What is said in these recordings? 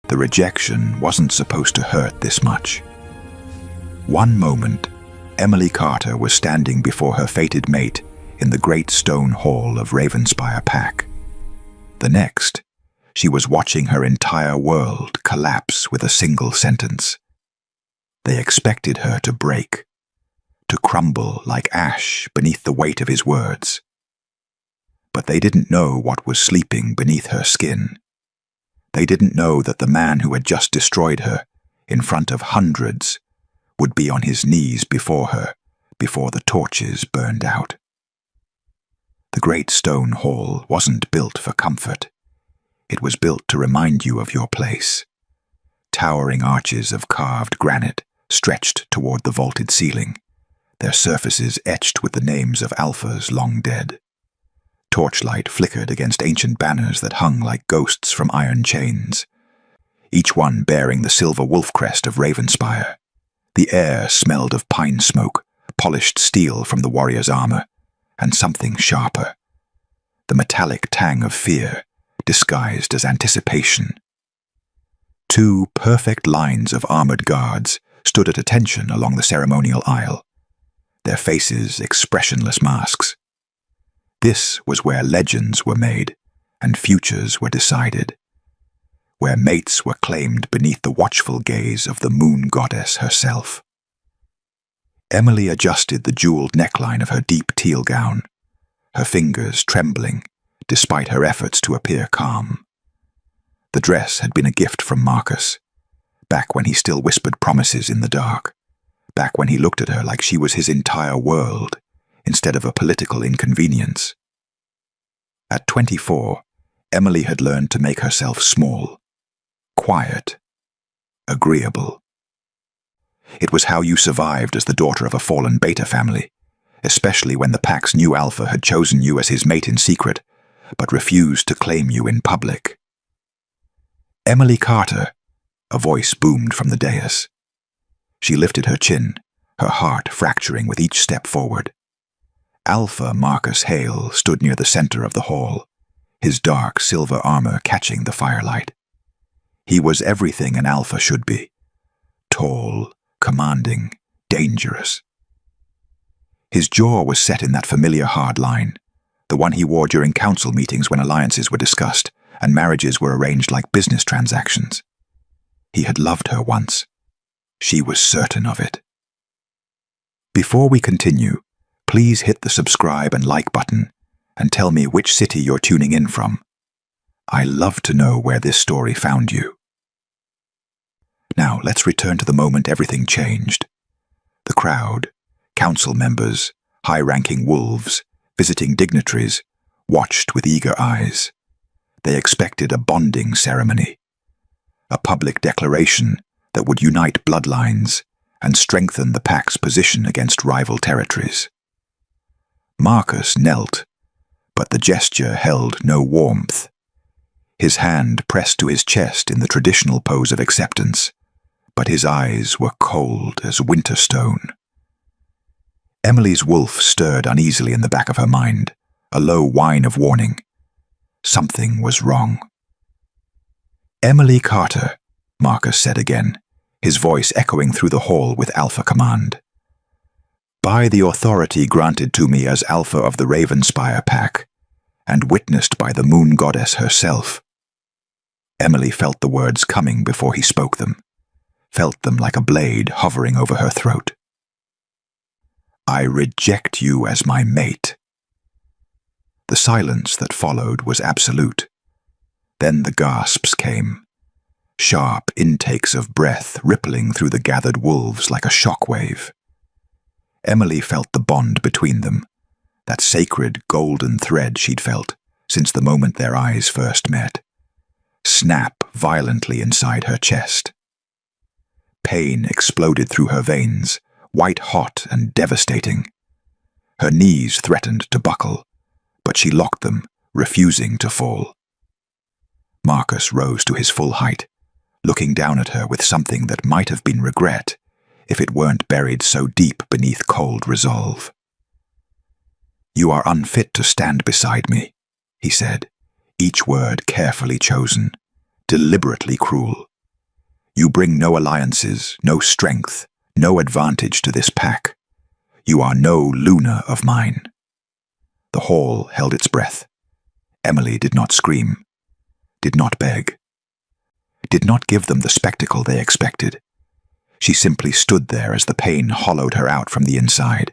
The rejection wasn't supposed to hurt this much. One moment, Emily Carter was standing before her fated mate in the great stone hall of Ravenspire Pack. The next, she was watching her entire world collapse with a single sentence. They expected her to break, to crumble like ash beneath the weight of his words. But they didn't know what was sleeping beneath her skin. They didn't know that the man who had just destroyed her, in front of hundreds, would be on his knees before her, before the torches burned out. The great stone hall wasn't built for comfort. It was built to remind you of your place. Towering arches of carved granite stretched toward the vaulted ceiling, their surfaces etched with the names of alphas long dead. Torchlight flickered against ancient banners that hung like ghosts from iron chains, each one bearing the silver wolf crest of Ravenspire. The air smelled of pine smoke, polished steel from the warrior's armor, and something sharper. The metallic tang of fear, disguised as anticipation. Two perfect lines of armored guards stood at attention along the ceremonial aisle, their faces expressionless masks. This was where legends were made and futures were decided, where mates were claimed beneath the watchful gaze of the moon goddess herself. Emily adjusted the jeweled neckline of her deep teal gown, her fingers trembling despite her efforts to appear calm. The dress had been a gift from Marcus, back when he still whispered promises in the dark, back when he looked at her like she was his entire world, instead of a political inconvenience. At 24, Emily had learned to make herself small, quiet, agreeable. It was how you survived as the daughter of a fallen beta family, especially when the Pack's new alpha had chosen you as his mate in secret, but refused to claim you in public. Emily Carter, a voice boomed from the dais. She lifted her chin, her heart fracturing with each step forward. Alpha Marcus Hale stood near the center of the hall, his dark silver armor catching the firelight. He was everything an alpha should be. Tall, commanding, dangerous. His jaw was set in that familiar hard line, the one he wore during council meetings when alliances were discussed and marriages were arranged like business transactions. He had loved her once. She was certain of it. Before we continue, please hit the subscribe and like button and tell me which city you're tuning in from. I love to know where this story found you. Now let's return to the moment everything changed. The crowd, council members, high-ranking wolves, visiting dignitaries, watched with eager eyes. They expected a bonding ceremony, a public declaration that would unite bloodlines and strengthen the Pack's position against rival territories. Marcus knelt, but the gesture held no warmth. His hand pressed to his chest in the traditional pose of acceptance, but his eyes were cold as winter stone. Emily's wolf stirred uneasily in the back of her mind, a low whine of warning. Something was wrong. "Emily Carter," Marcus said again, his voice echoing through the hall with alpha command. "By the authority granted to me as alpha of the Ravenspire Pack, and witnessed by the moon goddess herself." Emily felt the words coming before he spoke them, felt them like a blade hovering over her throat. "I reject you as my mate." The silence that followed was absolute. Then the gasps came, sharp intakes of breath rippling through the gathered wolves like a shockwave. Emily felt the bond between them, that sacred golden thread she'd felt since the moment their eyes first met, snap violently inside her chest. Pain exploded through her veins, white-hot and devastating. Her knees threatened to buckle, but she locked them, refusing to fall. Marcus rose to his full height, looking down at her with something that might have been regret if it weren't buried so deep beneath cold resolve. "You are unfit to stand beside me," he said, each word carefully chosen, deliberately cruel. You bring no alliances, no strength, no advantage to this pack. You are no Luna of mine." The hall held its breath. Emily did not scream, did not beg, did not give them the spectacle they expected. She simply stood there as the pain hollowed her out from the inside,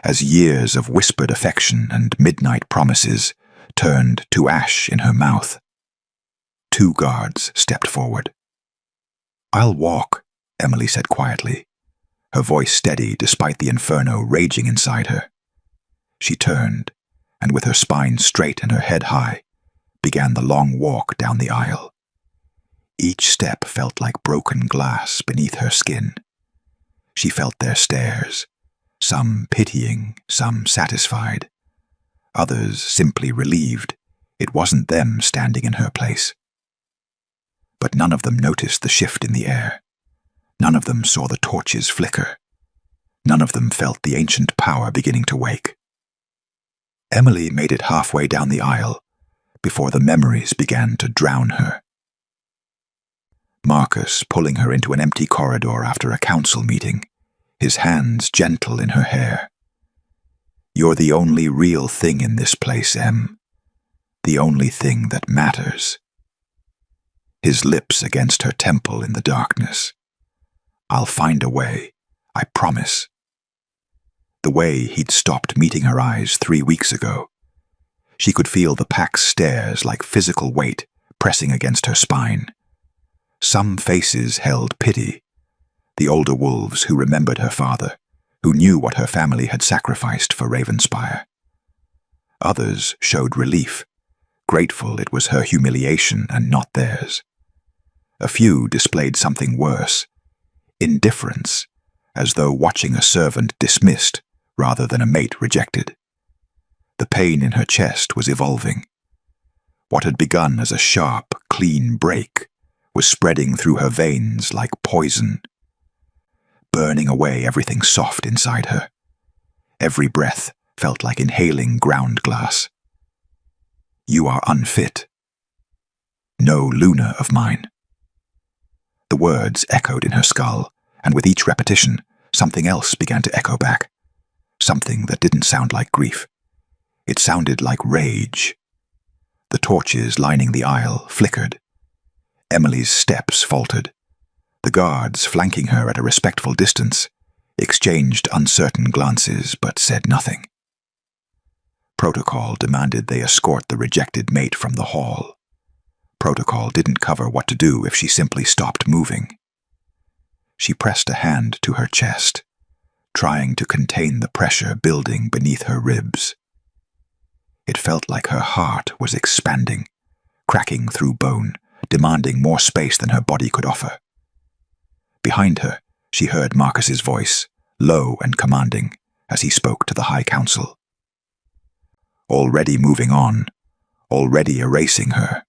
as years of whispered affection and midnight promises turned to ash in her mouth. Two guards stepped forward. "I'll walk," Emily said quietly, her voice steady despite the inferno raging inside her. She turned, and with her spine straight and her head high, began the long walk down the aisle. Each step felt like broken glass beneath her skin. She felt their stares, some pitying, some satisfied, others simply relieved it wasn't them standing in her place. But none of them noticed the shift in the air. None of them saw the torches flicker. None of them felt the ancient power beginning to wake. Emily made it halfway down the aisle before the memories began to drown her. Marcus pulling her into an empty corridor after a council meeting, his hands gentle in her hair. "You're the only real thing in this place, Em. The only thing that matters." His lips against her temple in the darkness. "I'll find a way, I promise." The way he'd stopped meeting her eyes 3 weeks ago. She could feel the pack's stares like physical weight pressing against her spine. Some faces held pity, the older wolves who remembered her father, who knew what her family had sacrificed for Ravenspire. Others showed relief, grateful it was her humiliation and not theirs. A few displayed something worse, indifference, as though watching a servant dismissed rather than a mate rejected. The pain in her chest was evolving. What had begun as a sharp, clean break was spreading through her veins like poison, burning away everything soft inside her. Every breath felt like inhaling ground glass. "You are unfit. No Luna of mine." The words echoed in her skull, and with each repetition, something else began to echo back. Something that didn't sound like grief. It sounded like rage. The torches lining the aisle flickered. Emily's steps faltered. The guards, flanking her at a respectful distance, exchanged uncertain glances but said nothing. Protocol demanded they escort the rejected mate from the hall. Protocol didn't cover what to do if she simply stopped moving. She pressed a hand to her chest, trying to contain the pressure building beneath her ribs. It felt like her heart was expanding, cracking through bone, demanding more space than her body could offer. Behind her, she heard Marcus's voice, low and commanding, as he spoke to the High Council. Already moving on, already erasing her.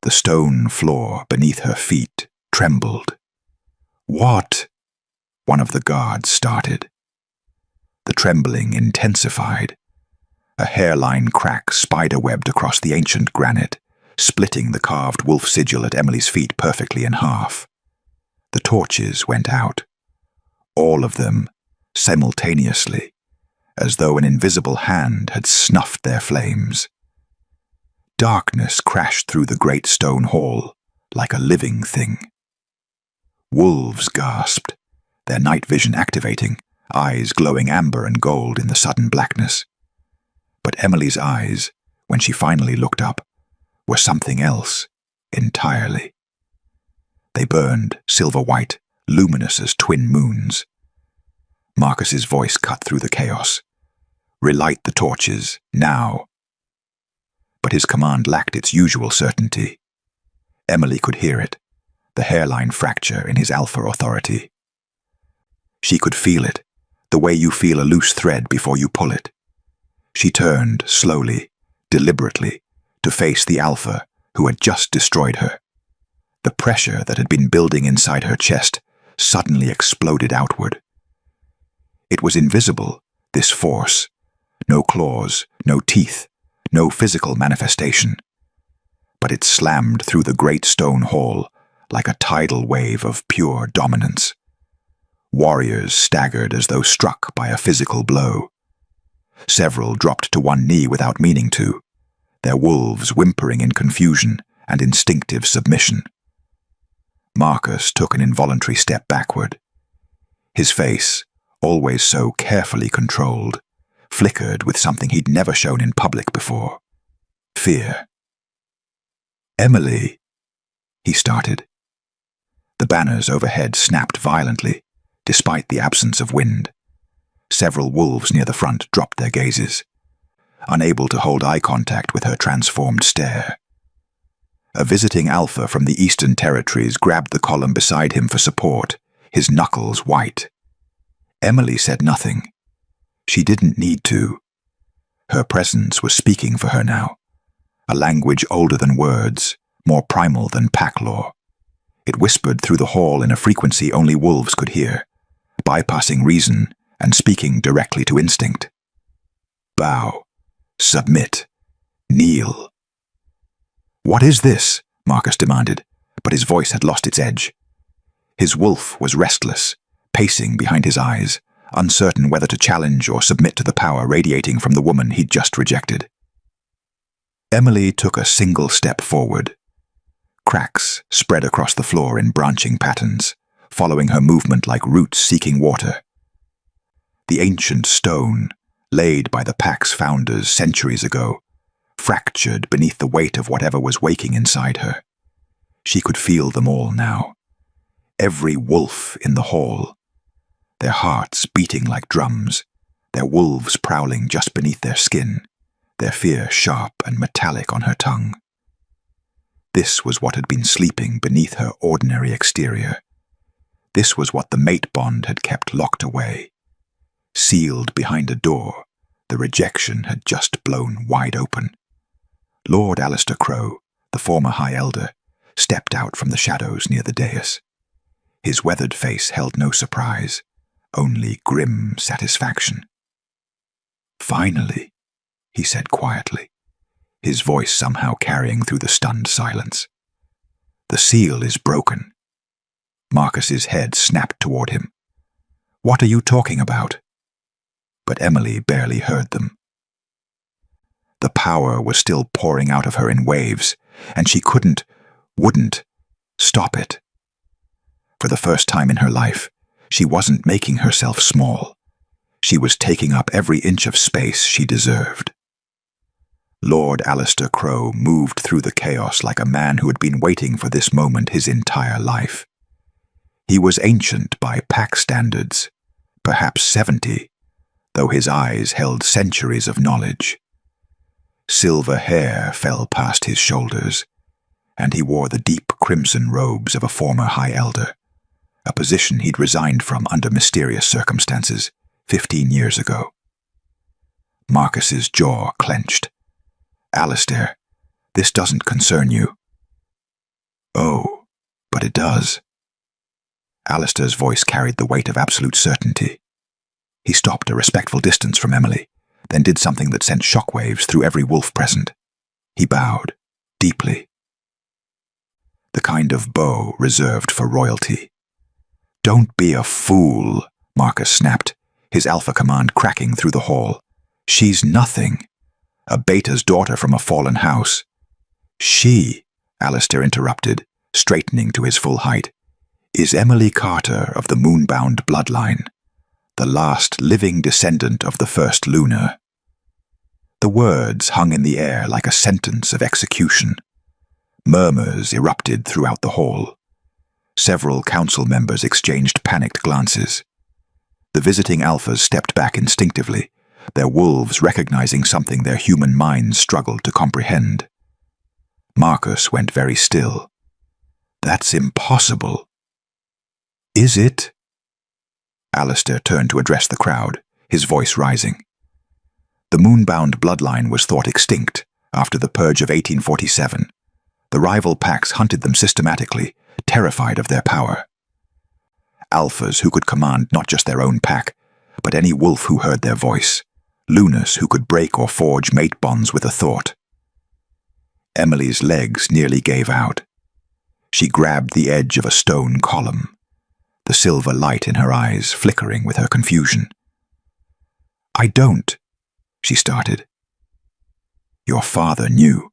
The stone floor beneath her feet trembled. "What?" one of the guards started. The trembling intensified. A hairline crack spiderwebbed across the ancient granite, splitting the carved wolf sigil at Emily's feet perfectly in half. The torches went out. All of them, simultaneously, as though an invisible hand had snuffed their flames. Darkness crashed through the great stone hall, like a living thing. Wolves gasped, their night vision activating, eyes glowing amber and gold in the sudden blackness. But Emily's eyes, when she finally looked up, were something else entirely. They burned silver-white, luminous as twin moons. Marcus's voice cut through the chaos. "Relight the torches, now." But his command lacked its usual certainty. Emily could hear it, the hairline fracture in his alpha authority. She could feel it, the way you feel a loose thread before you pull it. She turned slowly, deliberately, to face the alpha who had just destroyed her. The pressure that had been building inside her chest suddenly exploded outward. It was invisible, this force. No claws, no teeth, no physical manifestation. But it slammed through the great stone hall like a tidal wave of pure dominance. Warriors staggered as though struck by a physical blow. Several dropped to one knee without meaning to, their wolves whimpering in confusion and instinctive submission. Marcus took an involuntary step backward. His face, always so carefully controlled, flickered with something he'd never shown in public before. Fear. "Emily," he started. The banners overhead snapped violently, despite the absence of wind. Several wolves near the front dropped their gazes, unable to hold eye contact with her transformed stare. A visiting alpha from the Eastern Territories grabbed the column beside him for support, his knuckles white. Emily said nothing. She didn't need to. Her presence was speaking for her now, a language older than words, more primal than pack law. It whispered through the hall in a frequency only wolves could hear, bypassing reason and speaking directly to instinct. Bow. Submit. Kneel. "What is this?" Marcus demanded, but his voice had lost its edge. His wolf was restless, pacing behind his eyes, uncertain whether to challenge or submit to the power radiating from the woman he'd just rejected. Emily took a single step forward. Cracks spread across the floor in branching patterns, following her movement like roots seeking water. The ancient stone, laid by the pack's founders centuries ago, fractured beneath the weight of whatever was waking inside her. She could feel them all now. Every wolf in the hall, their hearts beating like drums, their wolves prowling just beneath their skin, their fear sharp and metallic on her tongue. This was what had been sleeping beneath her ordinary exterior. This was what the mate bond had kept locked away. Sealed behind a door, the rejection had just blown wide open. Lord Alistair Crow, the former High Elder, stepped out from the shadows near the dais. His weathered face held no surprise, only grim satisfaction. "Finally," he said quietly, his voice somehow carrying through the stunned silence. "The seal is broken." Marcus's head snapped toward him. "What are you talking about?" But Emily barely heard them. The power was still pouring out of her in waves, and she wouldn't stop it. For the first time in her life, she wasn't making herself small. She was taking up every inch of space she deserved. Lord Alistair Crow moved through the chaos like a man who had been waiting for this moment his entire life. He was ancient by pack standards, perhaps 70, though his eyes held centuries of knowledge. Silver hair fell past his shoulders, and he wore the deep crimson robes of a former High Elder, a position he'd resigned from under mysterious circumstances 15 years ago. Marcus's jaw clenched. "Alistair, this doesn't concern you." "Oh, but it does." Alistair's voice carried the weight of absolute certainty. He stopped a respectful distance from Emily, then did something that sent shockwaves through every wolf present. He bowed, deeply. The kind of bow reserved for royalty. "Don't be a fool," Marcus snapped, his alpha command cracking through the hall. "She's nothing. A beta's daughter from a fallen house." "She," Alistair interrupted, straightening to his full height, "is Emily Carter of the moonbound bloodline, the last living descendant of the first Lunar." The words hung in the air like a sentence of execution. Murmurs erupted throughout the hall. Several council members exchanged panicked glances. The visiting alphas stepped back instinctively, their wolves recognizing something their human minds struggled to comprehend. Marcus went very still. "That's impossible." "Is it?" Alistair turned to address the crowd, his voice rising. The moonbound bloodline was thought extinct after the purge of 1847. The rival packs hunted them systematically, terrified of their power. Alphas who could command not just their own pack, but any wolf who heard their voice. Lunars who could break or forge mate bonds with a thought. Emily's legs nearly gave out. She grabbed the edge of a stone column, the silver light in her eyes flickering with her confusion. "I don't," she started. "Your father knew,"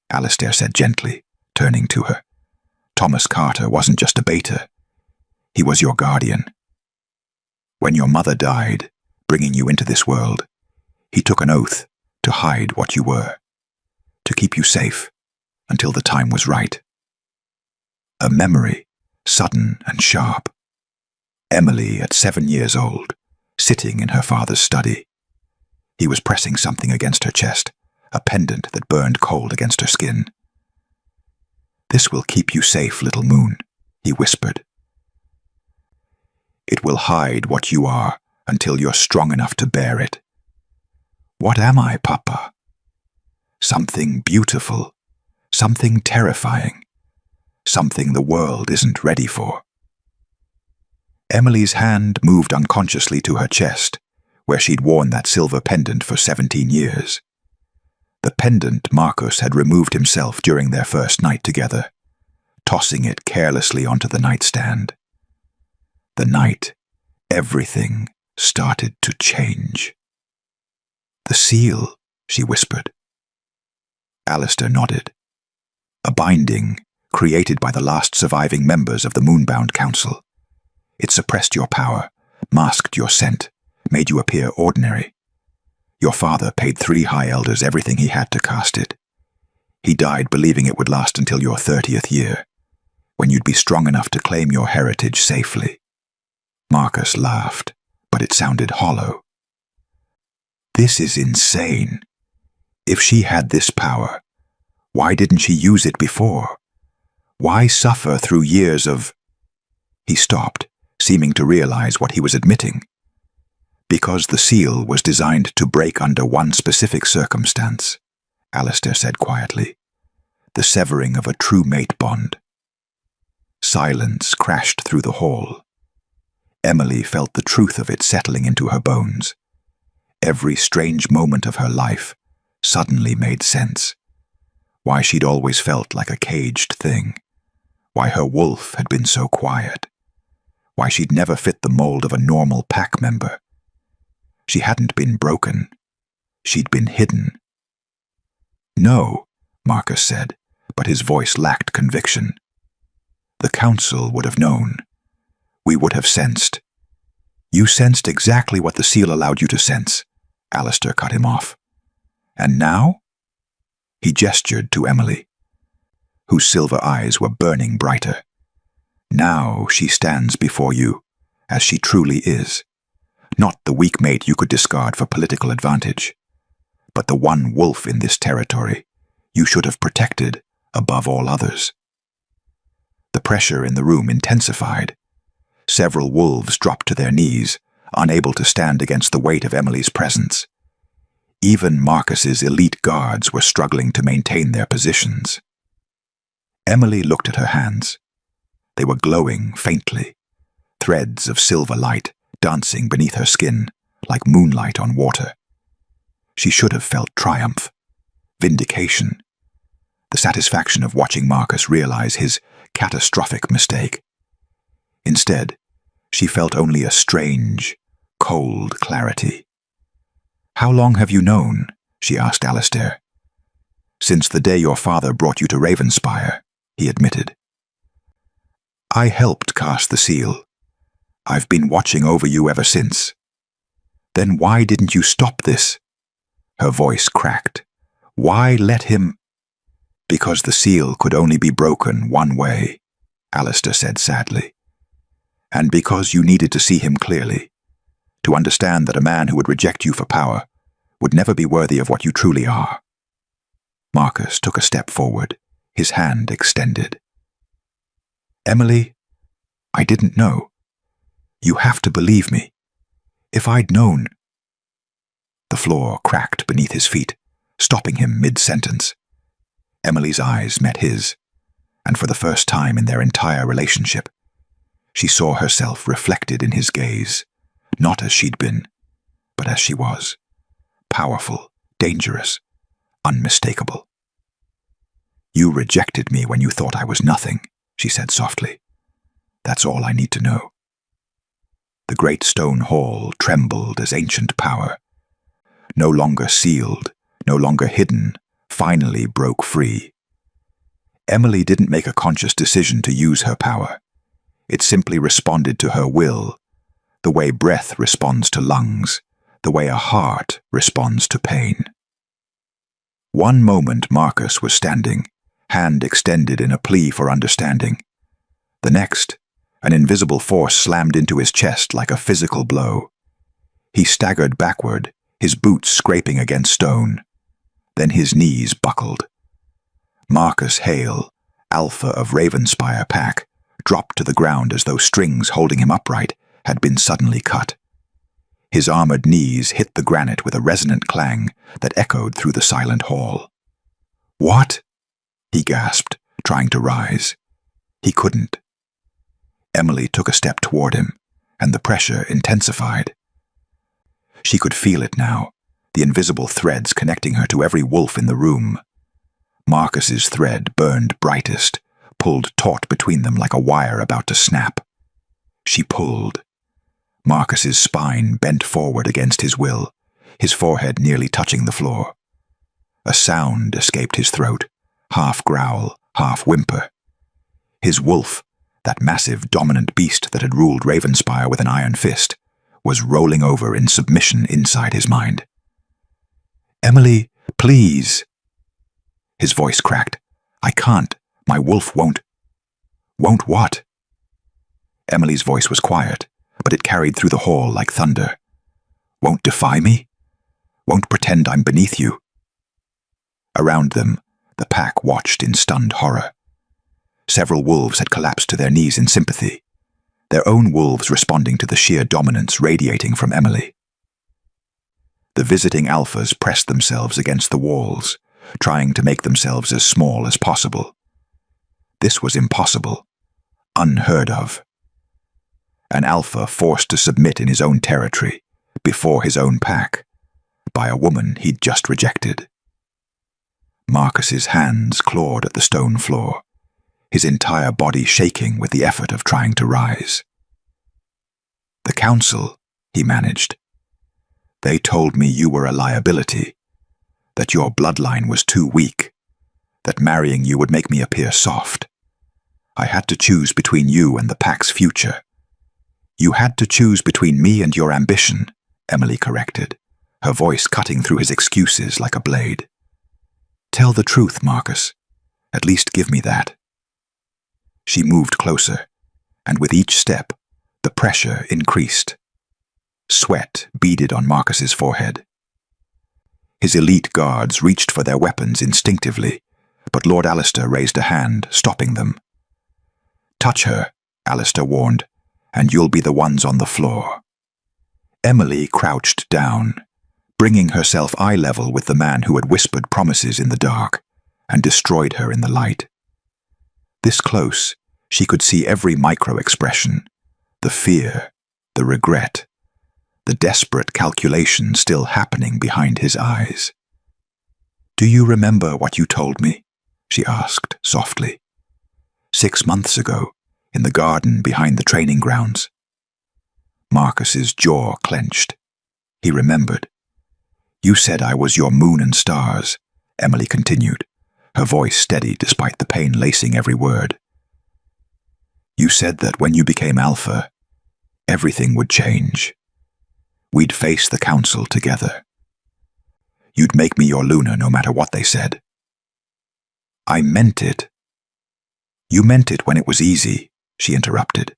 Alistair said gently, turning to her. "Thomas Carter wasn't just a beta. He was your guardian. When your mother died, bringing you into this world, he took an oath to hide what you were, to keep you safe until the time was right." A memory, sudden and sharp. Emily at 7 years old, sitting in her father's study. He was pressing something against her chest, a pendant that burned cold against her skin. "This will keep you safe, little moon," he whispered. "It will hide what you are until you're strong enough to bear it." "What am I, Papa?" "Something beautiful, something terrifying, something the world isn't ready for." Emily's hand moved unconsciously to her chest, where she'd worn that silver pendant for 17 years. The pendant Marcus had removed himself during their first night together, tossing it carelessly onto the nightstand. The night, everything started to change. "The seal," she whispered. Alistair nodded. "A binding created by the last surviving members of the Moonbound Council. It suppressed your power, masked your scent, made you appear ordinary. Your father paid 3 High Elders everything he had to cast it. He died believing it would last until your 30th year, when you'd be strong enough to claim your heritage safely." Marcus laughed, but it sounded hollow. "This is insane. If she had this power, why didn't she use it before? Why suffer through years of—" He stopped, seeming to realize what he was admitting. "Because the seal was designed to break under one specific circumstance," Alistair said quietly. "The severing of a true mate bond." Silence crashed through the hall. Emily felt the truth of it settling into her bones. Every strange moment of her life suddenly made sense. Why she'd always felt like a caged thing. Why her wolf had been so quiet. Why she'd never fit the mold of a normal pack member. She hadn't been broken. She'd been hidden. "No," Marcus said, but his voice lacked conviction. "The council would have known. We would have sensed." "You sensed exactly what the seal allowed you to sense," Alistair cut him off. "And now?" He gestured to Emily, whose silver eyes were burning brighter. "Now she stands before you, as she truly is. Not the weak mate you could discard for political advantage, but the one wolf in this territory you should have protected above all others." The pressure in the room intensified. Several wolves dropped to their knees, unable to stand against the weight of Emily's presence. Even Marcus's elite guards were struggling to maintain their positions. Emily looked at her hands. They were glowing faintly, threads of silver light dancing beneath her skin like moonlight on water. She should have felt triumph, vindication, the satisfaction of watching Marcus realize his catastrophic mistake. Instead, she felt only a strange, cold clarity. "How long have you known?" she asked Alistair. "Since the day your father brought you to Ravenspire," he admitted. "I helped cast the seal. I've been watching over you ever since." "Then why didn't you stop this?" Her voice cracked. "Why let him—" "Because the seal could only be broken one way," Alistair said sadly. "And because you needed to see him clearly, to understand that a man who would reject you for power would never be worthy of what you truly are." Marcus took a step forward, his hand extended. "Emily, I didn't know. You have to believe me. If I'd known—" The floor cracked beneath his feet, stopping him mid-sentence. Emily's eyes met his, and for the first time in their entire relationship, she saw herself reflected in his gaze, not as she'd been, but as she was, powerful, dangerous, unmistakable. "You rejected me when you thought I was nothing," she said softly. That's all I need to know. The great stone hall trembled as ancient power, no longer sealed, no longer hidden, finally broke free. Emily didn't make a conscious decision to use her power. It simply responded to her will, the way breath responds to lungs, the way a heart responds to pain. One moment Marcus was standing, hand extended in a plea for understanding. The next, an invisible force slammed into his chest like a physical blow. He staggered backward, his boots scraping against stone. Then his knees buckled. Marcus Hale, alpha of Ravenspire Pack, dropped to the ground as though strings holding him upright had been suddenly cut. His armored knees hit the granite with a resonant clang that echoed through the silent hall. "What?" he gasped, trying to rise. He couldn't. Emily took a step toward him, and the pressure intensified. She could feel it now, the invisible threads connecting her to every wolf in the room. Marcus's thread burned brightest, pulled taut between them like a wire about to snap. She pulled. Marcus's spine bent forward against his will, his forehead nearly touching the floor. A sound escaped his throat, half growl, half whimper. His wolf, that massive, dominant beast that had ruled Ravenspire with an iron fist, was rolling over in submission inside his mind. "Emily, please." His voice cracked. "I can't. My wolf won't." "Won't what?" Emily's voice was quiet, but it carried through the hall like thunder. "Won't defy me? Won't pretend I'm beneath you?" Around them, the pack watched in stunned horror. Several wolves had collapsed to their knees in sympathy, their own wolves responding to the sheer dominance radiating from Emily. The visiting alphas pressed themselves against the walls, trying to make themselves as small as possible. This was impossible, unheard of. An alpha forced to submit in his own territory, before his own pack, by a woman he'd just rejected. Marcus's hands clawed at the stone floor, his entire body shaking with the effort of trying to rise. "The council," he managed. "They told me you were a liability, that your bloodline was too weak, that marrying you would make me appear soft. I had to choose between you and the pack's future." "You had to choose between me and your ambition," Emily corrected, her voice cutting through his excuses like a blade. "Tell the truth, Marcus. At least give me that." She moved closer, and with each step, the pressure increased. Sweat beaded on Marcus's forehead. His elite guards reached for their weapons instinctively, but Lord Alistair raised a hand, stopping them. "Touch her," Alistair warned, "and you'll be the ones on the floor." Emily crouched down, bringing herself eye level with the man who had whispered promises in the dark and destroyed her in the light. This close, she could see every micro-expression, the fear, the regret, the desperate calculation still happening behind his eyes. "Do you remember what you told me?" she asked softly. "6 months ago, in the garden behind the training grounds." Marcus's jaw clenched. He remembered. "You said I was your moon and stars," Emily continued, her voice steady despite the pain lacing every word. "You said that when you became alpha, everything would change. We'd face the council together. You'd make me your Luna no matter what they said." "I meant it." "You meant it when it was easy," she interrupted.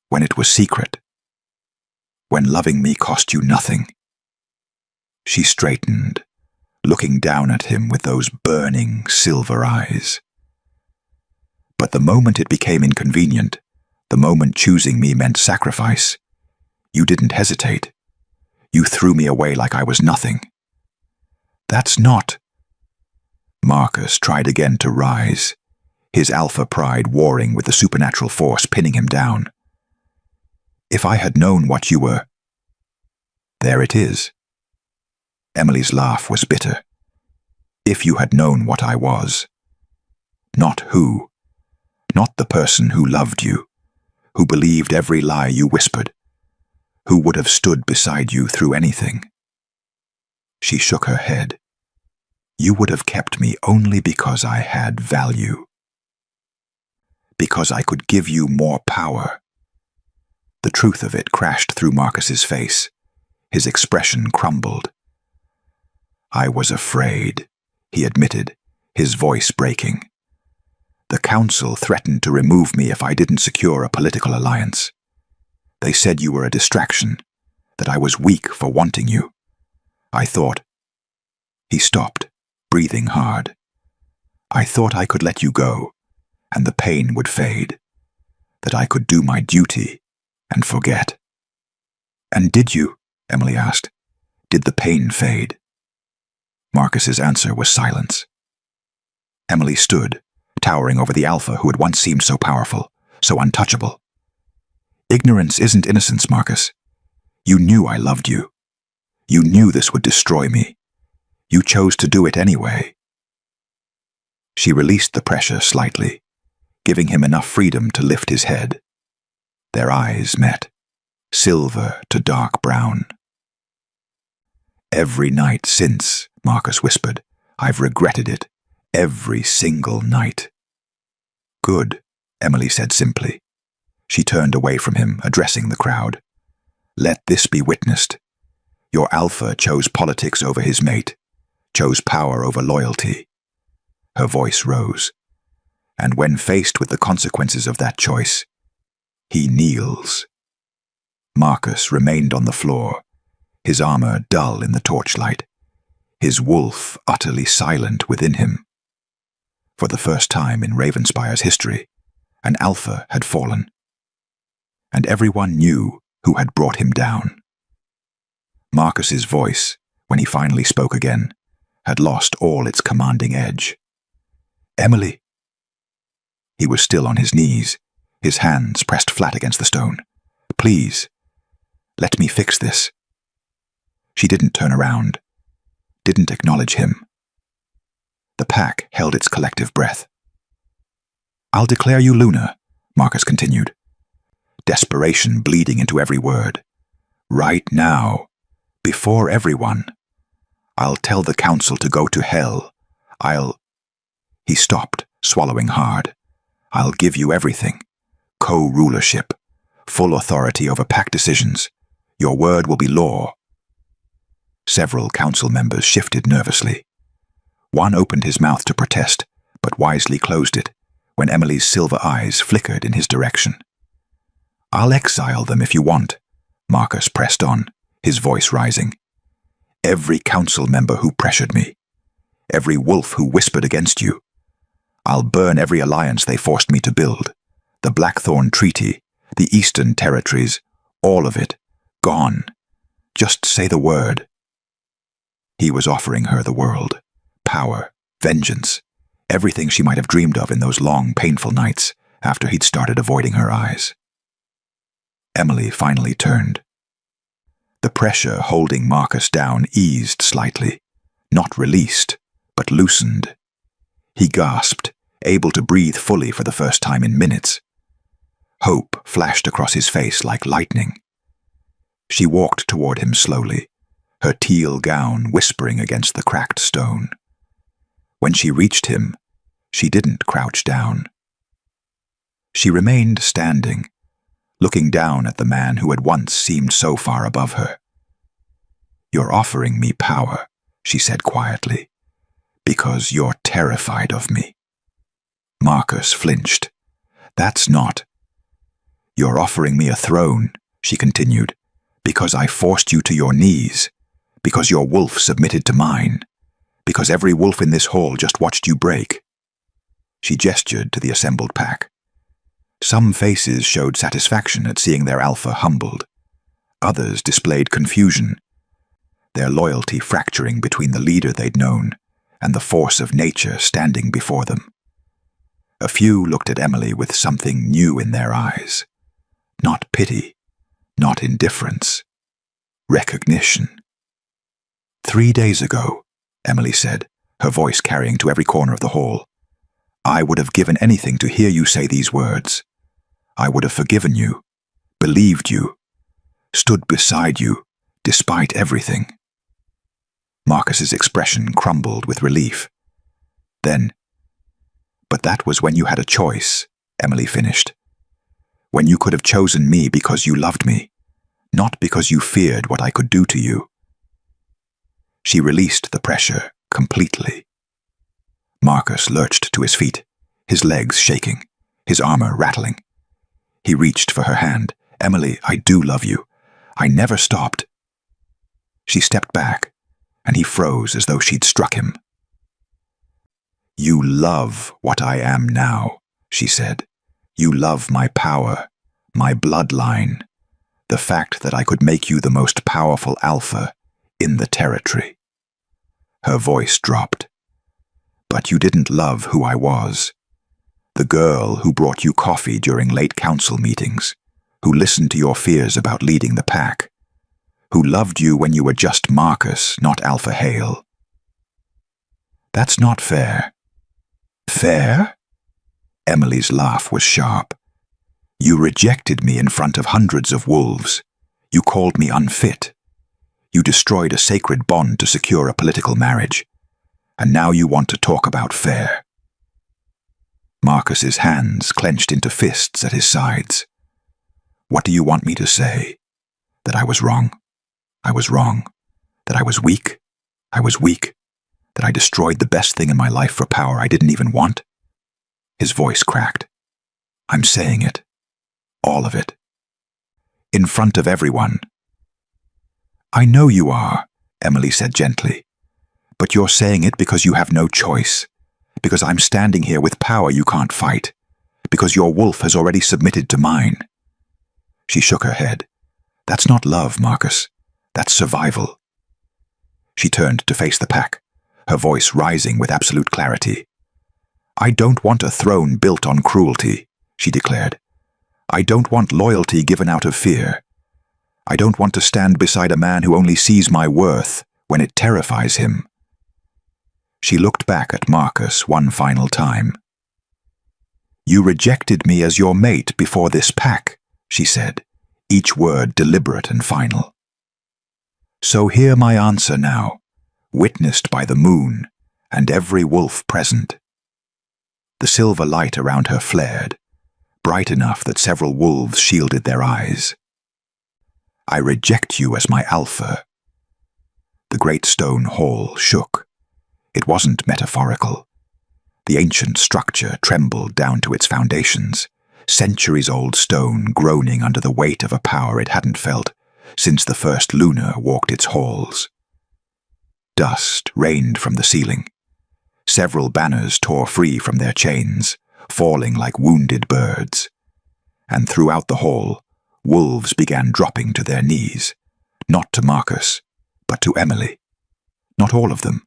"When it was secret. When loving me cost you nothing." She straightened, looking down at him with those burning silver eyes. "But the moment it became inconvenient, the moment choosing me meant sacrifice, you didn't hesitate. You threw me away like I was nothing." "That's not—" Marcus tried again to rise, his alpha pride warring with the supernatural force pinning him down. "If I had known what you were—" "There it is." Emily's laugh was bitter. "If you had known what I was. Not who, Not the person who loved you, who believed every lie you whispered, who would have stood beside you through anything. She shook her head. You would have kept me only because I had value. Because I could give you more power. The truth of it crashed through Marcus's face. His expression crumbled. I was afraid, he admitted, his voice breaking. The council threatened to remove me if I didn't secure a political alliance. They said you were a distraction, that I was weak for wanting you. I thought... He stopped, breathing hard. I thought I could let you go, and the pain would fade, that I could do my duty and forget. And did you? Emily asked. Did the pain fade? Marcus's answer was silence. Emily stood, towering over the Alpha who had once seemed so powerful, so untouchable. Ignorance isn't innocence, Marcus. You knew I loved you. You knew this would destroy me. You chose to do it anyway. She released the pressure slightly, giving him enough freedom to lift his head. Their eyes met, silver to dark brown. Every night since, Marcus whispered, I've regretted it. Every single night. Good, Emily said simply. She turned away from him, addressing the crowd. Let this be witnessed. Your Alpha chose politics over his mate, chose power over loyalty. Her voice rose. And when faced with the consequences of that choice, he kneels. Marcus remained on the floor, his armor dull in the torchlight, his wolf utterly silent within him. For the first time in Ravenspire's history, an Alpha had fallen. And everyone knew who had brought him down. Marcus's voice, when he finally spoke again, had lost all its commanding edge. Emily. He was still on his knees, his hands pressed flat against the stone. Please, let me fix this. She didn't turn around, didn't acknowledge him. The pack held its collective breath. I'll declare you Luna, Marcus continued, desperation bleeding into every word. Right now, before everyone. I'll tell the council to go to hell. He stopped, swallowing hard. I'll give you everything. Co-rulership, full authority over pack decisions. Your word will be law. Several council members shifted nervously. One opened his mouth to protest, but wisely closed it when Emily's silver eyes flickered in his direction. I'll exile them if you want, Marcus pressed on, his voice rising. Every council member who pressured me, every wolf who whispered against you. I'll burn every alliance they forced me to build. The Blackthorn Treaty, the Eastern Territories, all of it, gone. Just say the word. He was offering her the world, power, vengeance, everything she might have dreamed of in those long, painful nights after he'd started avoiding her eyes. Emily finally turned. The pressure holding Marcus down eased slightly, not released, but loosened. He gasped, able to breathe fully for the first time in minutes. Hope flashed across his face like lightning. She walked toward him slowly, her teal gown whispering against the cracked stone. When she reached him, she didn't crouch down. She remained standing, looking down at the man who had once seemed so far above her. You're offering me power, she said quietly, because you're terrified of me. Marcus flinched. That's not. You're offering me a throne, she continued, because I forced you to your knees, because your wolf submitted to mine, because every wolf in this hall just watched you break. She gestured to the assembled pack. Some faces showed satisfaction at seeing their Alpha humbled. Others displayed confusion, their loyalty fracturing between the leader they'd known and the force of nature standing before them. A few looked at Emily with something new in their eyes. Not pity, not indifference. Recognition. 3 days ago, Emily said, her voice carrying to every corner of the hall, I would have given anything to hear you say these words. I would have forgiven you, believed you, stood beside you, despite everything. Marcus's expression crumbled with relief. Then, "But that was when you had a choice," Emily finished. "When you could have chosen me because you loved me, not because you feared what I could do to you." She released the pressure completely. Marcus lurched to his feet, his legs shaking, his armor rattling. He reached for her hand. "Emily, I do love you. I never stopped." She stepped back, and he froze as though she'd struck him. "You love what I am now," she said. "You love my power, my bloodline, the fact that I could make you the most powerful alpha in the territory." Her voice dropped. "But you didn't love who I was. The girl who brought you coffee during late council meetings, who listened to your fears about leading the pack, who loved you when you were just Marcus, not Alpha Hale. That's not fair." "Fair?" Emily's laugh was sharp. "You rejected me in front of hundreds of wolves. You called me unfit. You destroyed a sacred bond to secure a political marriage. And now you want to talk about fair." Marcus's hands clenched into fists at his sides. "What do you want me to say? That I was wrong? I was wrong. That I was weak? I was weak. That I destroyed the best thing in my life for power I didn't even want?" His voice cracked. "I'm saying it. All of it. In front of everyone." "I know you are," Emily said gently. "But you're saying it because you have no choice. Because I'm standing here with power you can't fight. Because your wolf has already submitted to mine." She shook her head. "That's not love, Marcus. That's survival." She turned to face the pack, her voice rising with absolute clarity. "I don't want a throne built on cruelty," she declared. "I don't want loyalty given out of fear. I don't want to stand beside a man who only sees my worth when it terrifies him." She looked back at Marcus one final time. "You rejected me as your mate before this pack," she said, each word deliberate and final. "So hear my answer now, witnessed by the moon and every wolf present." The silver light around her flared, bright enough that several wolves shielded their eyes. "I reject you as my alpha." The great stone hall shook. It wasn't metaphorical. The ancient structure trembled down to its foundations, centuries-old stone groaning under the weight of a power it hadn't felt since the first Luna walked its halls. Dust rained from the ceiling. Several banners tore free from their chains, falling like wounded birds. And throughout the hall, wolves began dropping to their knees, not to Marcus, but to Emily. Not all of them,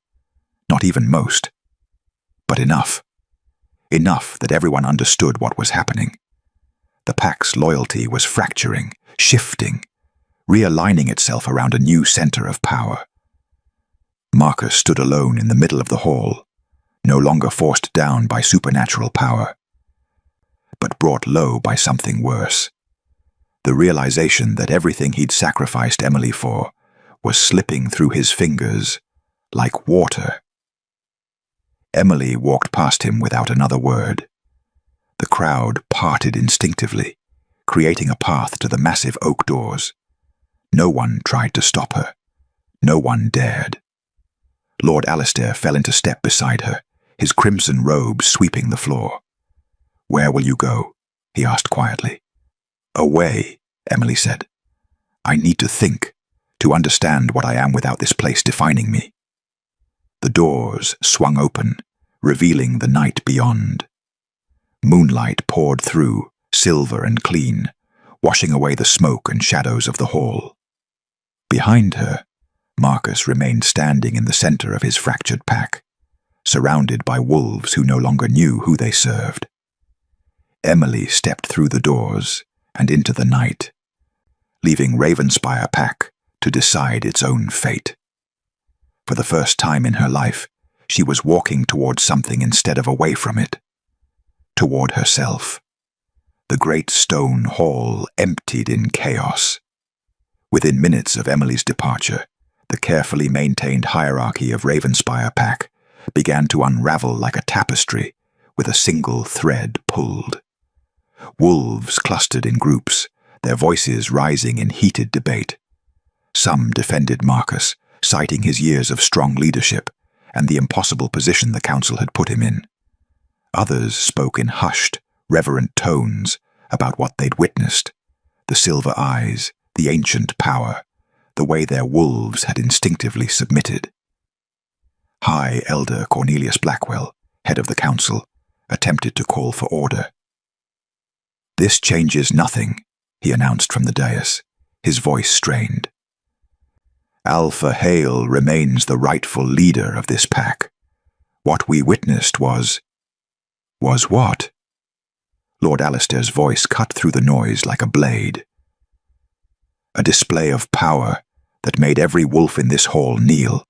not even most, but enough. Enough that everyone understood what was happening. The pack's loyalty was fracturing, shifting, realigning itself around a new center of power. Marcus stood alone in the middle of the hall, no longer forced down by supernatural power, but brought low by something worse. The realization that everything he'd sacrificed Emily for was slipping through his fingers like water. Emily walked past him without another word. The crowd parted instinctively, creating a path to the massive oak doors. No one tried to stop her. No one dared. Lord Alistair fell into step beside her, his crimson robe sweeping the floor. "Where will you go?" he asked quietly. "Away," Emily said. "I need to think, to understand what I am without this place defining me." The doors swung open, revealing the night beyond. Moonlight poured through, silver and clean, washing away the smoke and shadows of the hall. Behind her, Marcus remained standing in the center of his fractured pack, surrounded by wolves who no longer knew who they served. Emily stepped through the doors and into the night, leaving Ravenspire Pack to decide its own fate. For the first time in her life, she was walking towards something instead of away from it. toward herself. The great stone hall emptied in chaos. Within minutes of Emily's departure, the carefully maintained hierarchy of Ravenspire Pack began to unravel like a tapestry with a single thread pulled. Wolves clustered in groups, their voices rising in heated debate. Some defended Marcus, citing his years of strong leadership and the impossible position the council had put him in. Others spoke in hushed, reverent tones about what they'd witnessed: the silver eyes, the ancient power, the way their wolves had instinctively submitted. High Elder Cornelius Blackwell, head of the council, attempted to call for order. "This changes nothing," he announced from the dais, his voice strained. "Alpha Hale remains the rightful leader of this pack. What we witnessed was what?" Lord Alistair's voice cut through the noise like a blade. "A display of power that made every wolf in this hall kneel,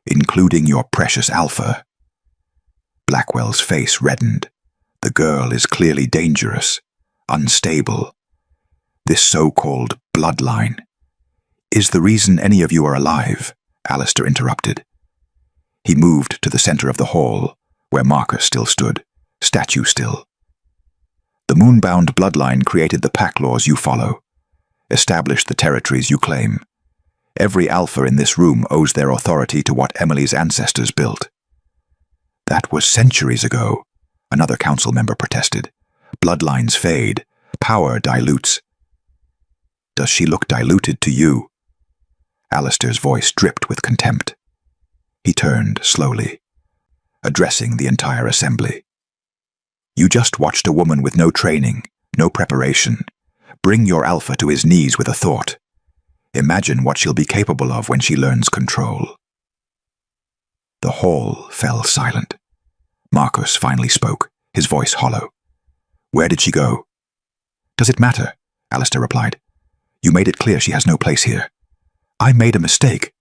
including your precious Alpha." Blackwell's face reddened. "The girl is clearly dangerous, unstable. This so-called bloodline is the reason any of you are alive," Alistair interrupted. He moved to the center of the hall, where Marcus still stood, statue still. "The moonbound bloodline created the pack laws you follow, established the territories you claim. Every alpha in this room owes their authority to what Emily's ancestors built." "That was centuries ago," another council member protested. "Bloodlines fade, power dilutes." "Does she look diluted to you?" Alistair's voice dripped with contempt. He turned slowly, addressing the entire assembly. "You just watched a woman with no training, no preparation, bring your alpha to his knees with a thought. Imagine what she'll be capable of when she learns control." The hall fell silent. Marcus finally spoke, his voice hollow. "Where did she go?" "Does it matter?" Alistair replied. "You made it clear she has no place here." "I made a mistake."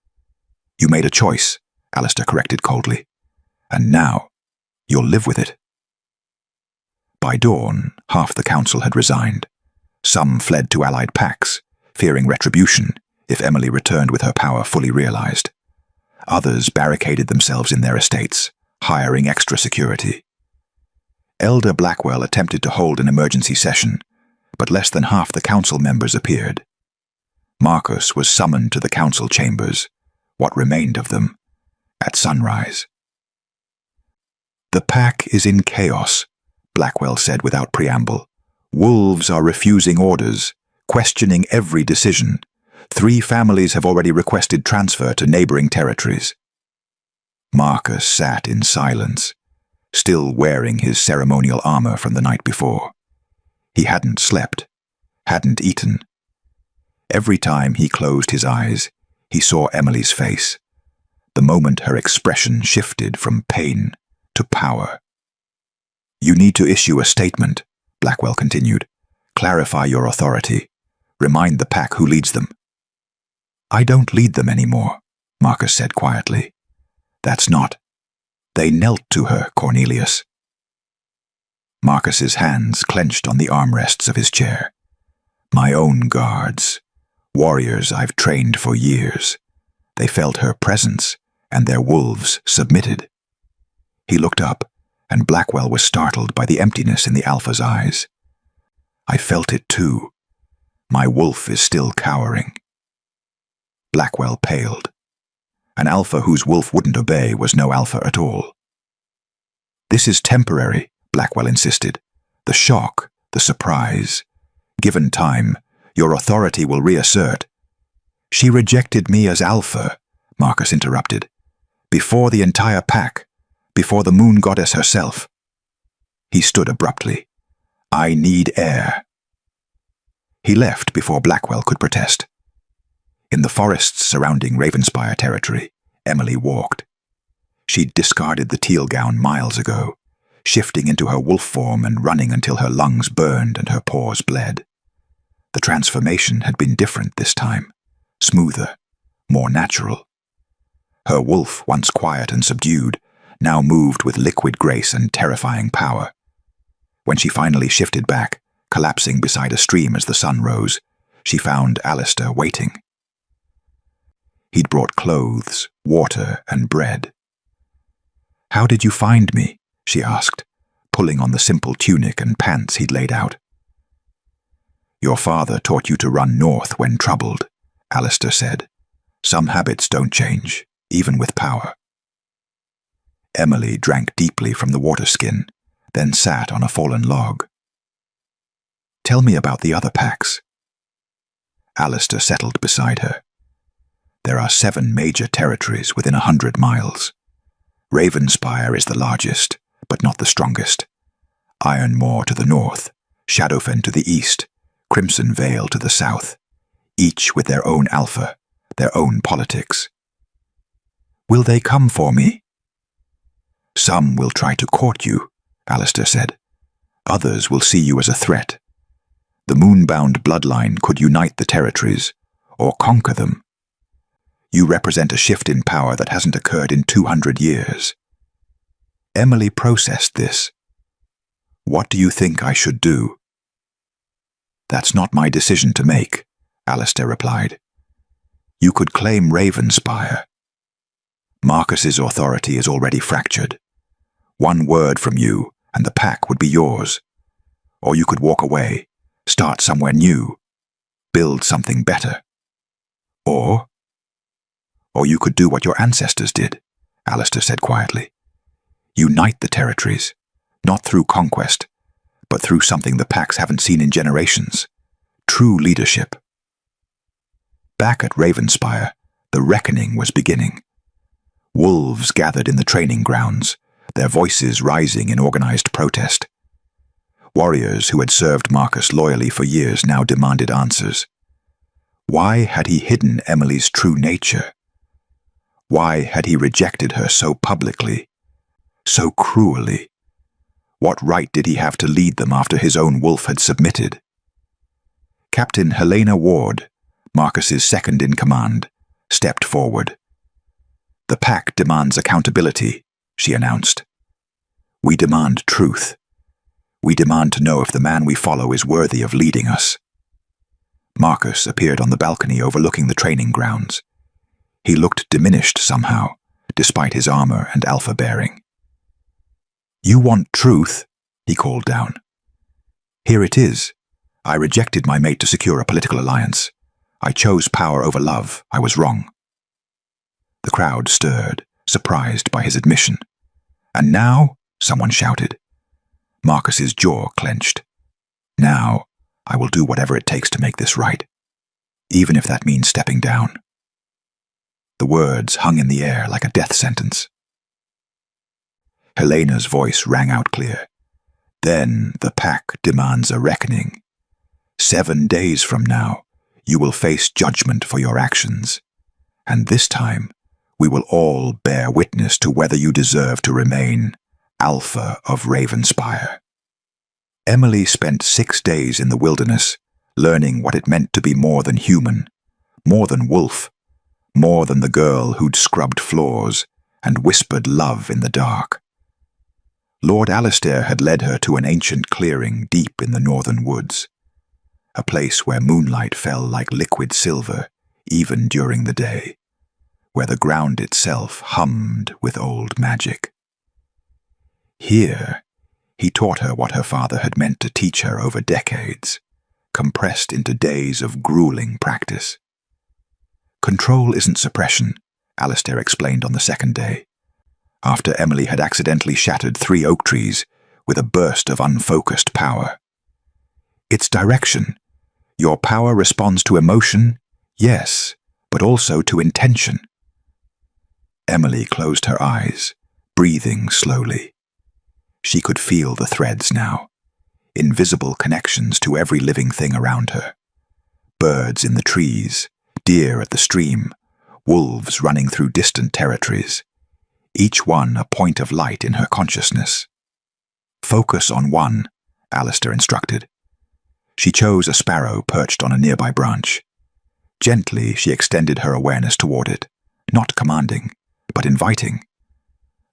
"You made a choice," Alistair corrected coldly. "And now, you'll live with it." By dawn, half the council had resigned. Some fled to allied packs, fearing retribution if Emily returned with her power fully realized. Others barricaded themselves in their estates, hiring extra security. Elder Blackwell attempted to hold an emergency session, but less than half the council members appeared. Marcus was summoned to the council chambers, what remained of them, at sunrise. "The pack is in chaos," Blackwell said without preamble. "Wolves are refusing orders, questioning every decision. 3 families have already requested transfer to neighboring territories." Marcus sat in silence, still wearing his ceremonial armor from the night before. He hadn't slept, hadn't eaten. Every time he closed his eyes, he saw Emily's face, the moment her expression shifted from pain to power. "You need to issue a statement," Blackwell continued. "Clarify your authority. Remind the pack who leads them." "I don't lead them anymore," Marcus said quietly. "That's not." "They knelt to her, Cornelius." Marcus's hands clenched on the armrests of his chair. "My own guards. Warriors I've trained for years. They felt her presence, and their wolves submitted." He looked up, and Blackwell was startled by the emptiness in the Alpha's eyes. "I felt it too. My wolf is still cowering." Blackwell paled. An Alpha whose wolf wouldn't obey was no Alpha at all. "This is temporary," Blackwell insisted. "The shock, the surprise. Given time, your authority will reassert." "She rejected me as Alpha," Marcus interrupted. "Before the entire pack, before the moon goddess herself." He stood abruptly. "I need air." He left before Blackwell could protest. In the forests surrounding Ravenspire territory, Emily walked. She'd discarded the teal gown miles ago, shifting into her wolf form and running until her lungs burned and her paws bled. The transformation had been different this time, smoother, more natural. Her wolf, once quiet and subdued, now moved with liquid grace and terrifying power. When she finally shifted back, collapsing beside a stream as the sun rose, she found Alistair waiting. He'd brought clothes, water, and bread. "How did you find me?" she asked, pulling on the simple tunic and pants he'd laid out. "Your father taught you to run north when troubled," Alistair said. "Some habits don't change, even with power." Emily drank deeply from the water skin, then sat on a fallen log. "Tell me about the other packs." Alistair settled beside her. "There are 7 major territories within 100 miles. Ravenspire is the largest, but not the strongest. Ironmoor to the north, Shadowfen to the east, Crimson Vale to the south, each with their own alpha, their own politics." "Will they come for me?" "Some will try to court you," Alistair said. "Others will see you as a threat. The moonbound bloodline could unite the territories, or conquer them. You represent a shift in power that hasn't occurred in 200 years. Emily processed this. "What do you think I should do?" "That's not my decision to make," Alistair replied. "You could claim Ravenspire. Marcus's authority is already fractured. One word from you, and the pack would be yours. Or you could walk away, start somewhere new, build something better. Or you could do what your ancestors did," Alistair said quietly. "Unite the territories, not through conquest, but through something the packs haven't seen in generations. True leadership." Back at Ravenspire, the reckoning was beginning. Wolves gathered in the training grounds, their voices rising in organized protest. Warriors who had served Marcus loyally for years now demanded answers. Why had he hidden Emily's true nature? Why had he rejected her so publicly, so cruelly? What right did he have to lead them after his own wolf had submitted? Captain Helena Ward, Marcus's second-in-command, stepped forward. "The pack demands accountability," she announced. "We demand truth. We demand to know if the man we follow is worthy of leading us." Marcus appeared on the balcony overlooking the training grounds. He looked diminished somehow, despite his armor and alpha bearing. "You want truth?" he called down. "Here it is. I rejected my mate to secure a political alliance. I chose power over love. I was wrong." The crowd stirred, surprised by his admission. "And now?" someone shouted. Marcus's jaw clenched. "Now, I will do whatever it takes to make this right, even if that means stepping down." The words hung in the air like a death sentence. Helena's voice rang out clear. "Then the pack demands a reckoning. 7 days from now, you will face judgment for your actions. And this time, we will all bear witness to whether you deserve to remain Alpha of Ravenspire." Emily spent 6 days in the wilderness, learning what it meant to be more than human, more than wolf, more than the girl who'd scrubbed floors and whispered love in the dark. Lord Alistair had led her to an ancient clearing deep in the northern woods, a place where moonlight fell like liquid silver even during the day, where the ground itself hummed with old magic. Here, he taught her what her father had meant to teach her over decades, compressed into days of grueling practice. "Control isn't suppression," Alistair explained on the second day, after Emily had accidentally shattered 3 oak trees with a burst of unfocused power. "It's direction. Your power responds to emotion, yes, but also to intention." Emily closed her eyes, breathing slowly. She could feel the threads now, invisible connections to every living thing around her. Birds in the trees, deer at the stream, wolves running through distant territories, each one a point of light in her consciousness. "Focus on one," Alistair instructed. She chose a sparrow perched on a nearby branch. Gently, she extended her awareness toward it, not commanding, but inviting.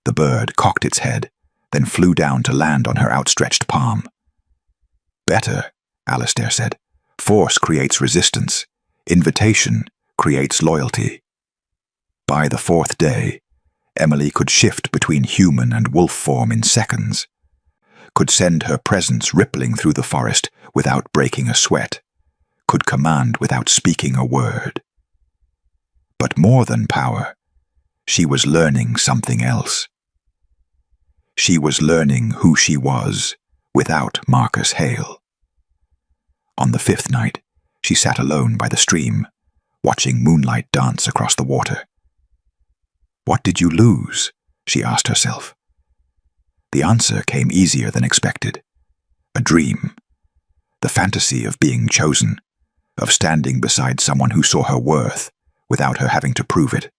The bird cocked its head, then flew down to land on her outstretched palm, Better, Alistair said. Force creates resistance. Invitation creates loyalty. By the fourth day, Emily could shift between human and wolf form in seconds, could send her presence rippling through the forest without breaking a sweat, could command without speaking a word. But more than power, she was learning something else. She was learning who she was without Marcus Hale. On the fifth night, she sat alone by the stream, watching moonlight dance across the water. What did you lose? She asked herself. The answer came easier than expected. A dream. The fantasy of being chosen, of standing beside someone who saw her worth without her having to prove it.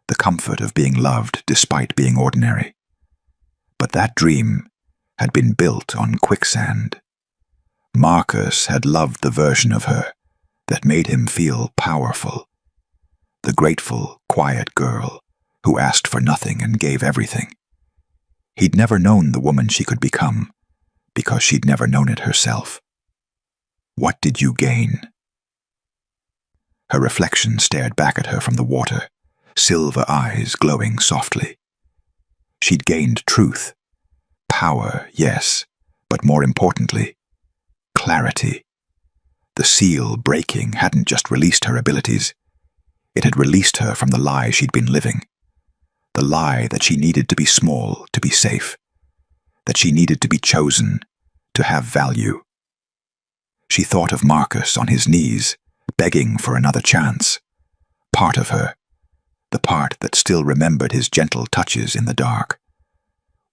The comfort of being loved despite being ordinary. But that dream had been built on quicksand. Marcus had loved the version of her that made him feel powerful. The grateful, quiet girl who asked for nothing and gave everything. He'd never known the woman she could become because she'd never known it herself. What did you gain? Her reflection stared back at her from the water, silver eyes glowing softly. She'd gained truth. Power, yes, but more importantly, clarity. The seal breaking hadn't just released her abilities. It had released her from the lie she'd been living. The lie that she needed to be small to be safe. That she needed to be chosen to have value. She thought of Marcus on his knees, begging for another chance. Part of her, the part that still remembered his gentle touches in the dark,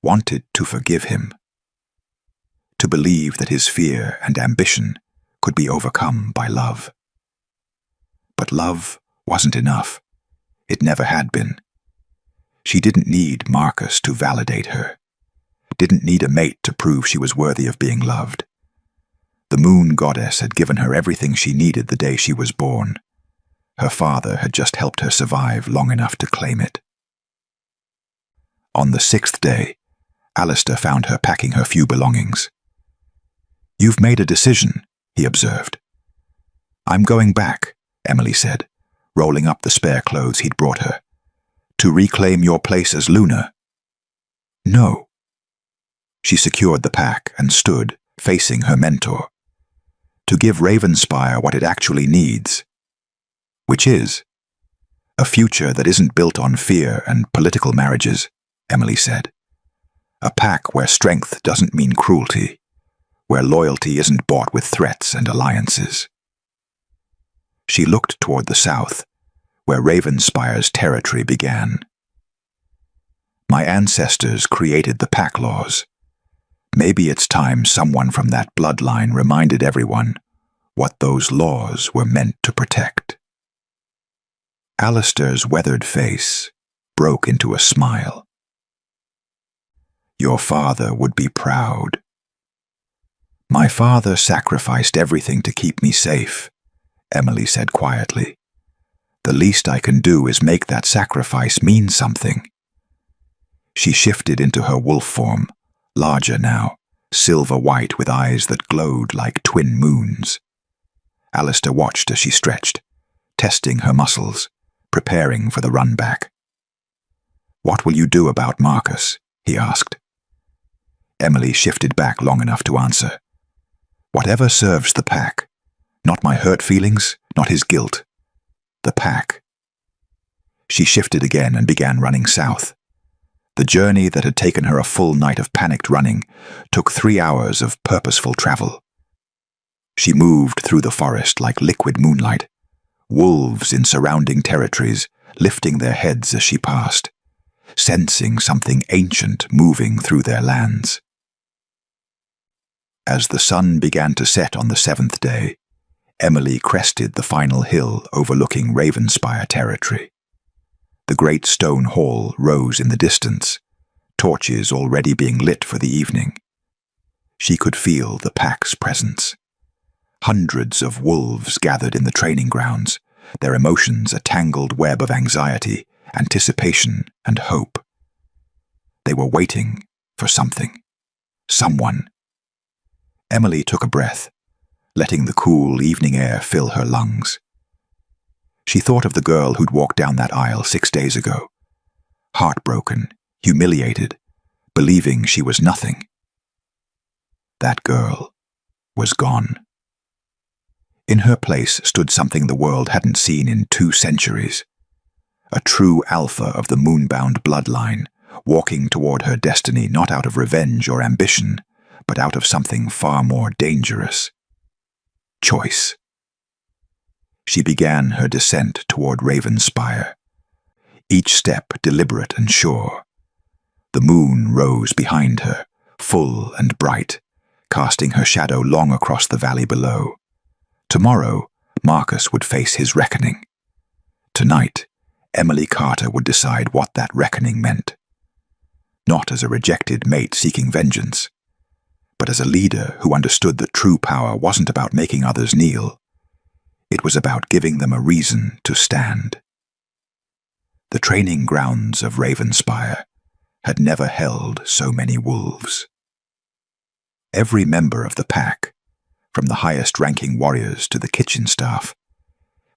wanted to forgive him. To believe that his fear and ambition could be overcome by love. But love wasn't enough. It never had been. She didn't need Marcus to validate her. Didn't need a mate to prove she was worthy of being loved. The moon goddess had given her everything she needed the day she was born. Her father had just helped her survive long enough to claim it. On the sixth day, Alistair found her packing her few belongings. You've made a decision, he observed. I'm going back, Emily said, rolling up the spare clothes he'd brought her. To reclaim your place as Luna. No. She secured the pack and stood, facing her mentor. To give Ravenspire what it actually needs. Which is a future that isn't built on fear and political marriages, Emily said. A pack where strength doesn't mean cruelty, where loyalty isn't bought with threats and alliances. She looked toward the south, where Ravenspire's territory began. My ancestors created the pack laws. Maybe it's time someone from that bloodline reminded everyone what those laws were meant to protect. Alistair's weathered face broke into a smile. Your father would be proud. My father sacrificed everything to keep me safe, Emily said quietly. The least I can do is make that sacrifice mean something. She shifted into her wolf form, larger now, silver-white with eyes that glowed like twin moons. Alistair watched as she stretched, testing her muscles, preparing for the run back. What will you do about Marcus? He asked. Emily shifted back long enough to answer. Whatever serves the pack. Not my hurt feelings, not his guilt. The pack. She shifted again and began running south. The journey that had taken her a full night of panicked running took 3 hours of purposeful travel. She moved through the forest like liquid moonlight, wolves in surrounding territories lifting their heads as she passed, sensing something ancient moving through their lands. As the sun began to set on the 7th day, Emily crested the final hill overlooking Ravenspire territory. The great stone hall rose in the distance, torches already being lit for the evening. She could feel the pack's presence. Hundreds of wolves gathered in the training grounds, their emotions a tangled web of anxiety, anticipation, and hope. They were waiting for something. Someone. Emily took a breath, letting the cool evening air fill her lungs. She thought of the girl who'd walked down that aisle 6 days ago, heartbroken, humiliated, believing she was nothing. That girl was gone. In her place stood something the world hadn't seen in 2 centuries. A true alpha of the moonbound bloodline, walking toward her destiny not out of revenge or ambition, but out of something far more dangerous. Choice. She began her descent toward Ravenspire, each step deliberate and sure. The moon rose behind her, full and bright, casting her shadow long across the valley below. Tomorrow, Marcus would face his reckoning. Tonight, Emily Carter would decide what that reckoning meant. Not as a rejected mate seeking vengeance, but as a leader who understood that true power wasn't about making others kneel. It was about giving them a reason to stand. The training grounds of Ravenspire had never held so many wolves. Every member of the pack, from the highest-ranking warriors to the kitchen staff,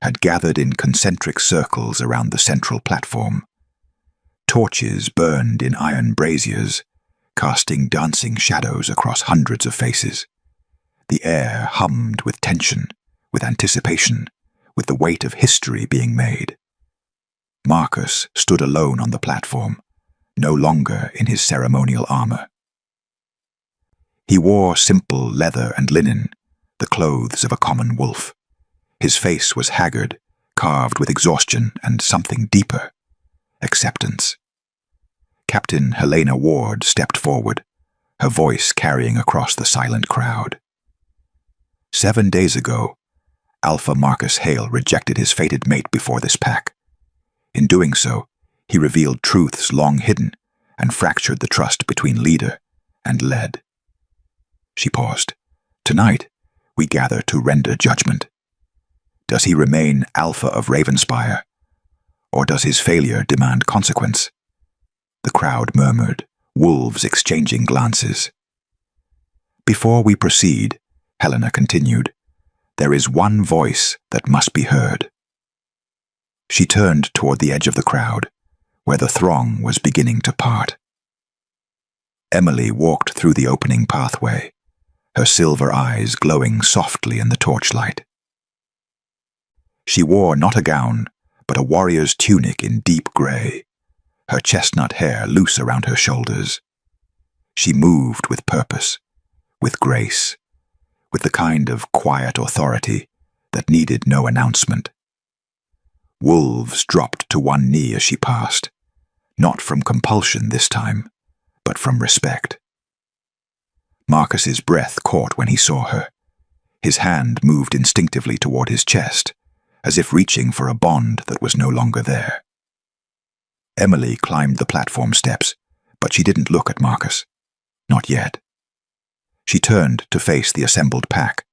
had gathered in concentric circles around the central platform. Torches burned in iron braziers, casting dancing shadows across hundreds of faces. The air hummed with tension, with anticipation, with the weight of history being made. Marcus stood alone on the platform, no longer in his ceremonial armor. He wore simple leather and linen, the clothes of a common wolf. His face was haggard, carved with exhaustion and something deeper, acceptance. Captain Helena Ward stepped forward, her voice carrying across the silent crowd. 7 days ago, Alpha Marcus Hale rejected his fated mate before this pack. In doing so, he revealed truths long hidden and fractured the trust between leader and led. She paused. Tonight, we gather to render judgment. Does he remain Alpha of Ravenspire, or does his failure demand consequence? The crowd murmured, wolves exchanging glances. Before we proceed, Helena continued, there is one voice that must be heard. She turned toward the edge of the crowd, where the throng was beginning to part. Emily walked through the opening pathway, her silver eyes glowing softly in the torchlight. She wore not a gown, but a warrior's tunic in deep gray, her chestnut hair loose around her shoulders. She moved with purpose, with grace, with the kind of quiet authority that needed no announcement. Wolves dropped to one knee as she passed, not from compulsion this time, but from respect. Marcus's breath caught when he saw her. His hand moved instinctively toward his chest, as if reaching for a bond that was no longer there. Emily climbed the platform steps, but she didn't look at Marcus. Not yet. She turned to face the assembled pack.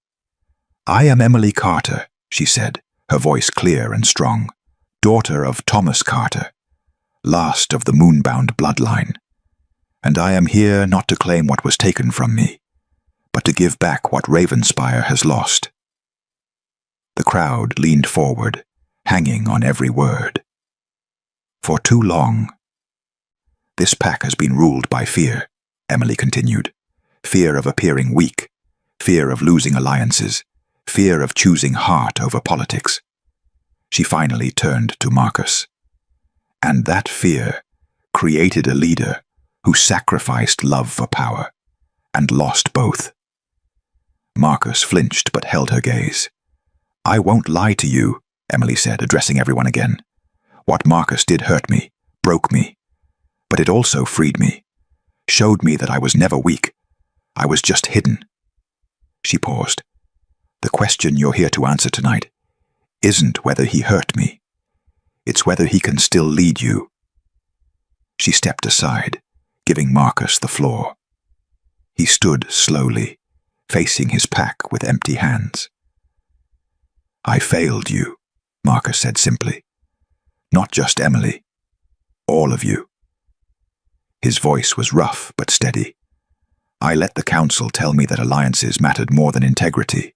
I am Emily Carter, she said, her voice clear and strong, daughter of Thomas Carter, last of the moonbound bloodline. And I am here not to claim what was taken from me, but to give back what Ravenspire has lost. The crowd leaned forward, hanging on every word. For too long. This pack has been ruled by fear, Emily continued. Fear of appearing weak, fear of losing alliances, fear of choosing heart over politics. She finally turned to Marcus. And that fear created a leader who sacrificed love for power and lost both. Marcus flinched but held her gaze. I won't lie to you, Emily said, addressing everyone again. What Marcus did hurt me, broke me, but it also freed me, showed me that I was never weak. I was just hidden. She paused. The question you're here to answer tonight isn't whether he hurt me. It's whether he can still lead you. She stepped aside, giving Marcus the floor. He stood slowly, facing his pack with empty hands. I failed you, Marcus said simply. Not just Emily. All of you. His voice was rough but steady. I let the council tell me that alliances mattered more than integrity.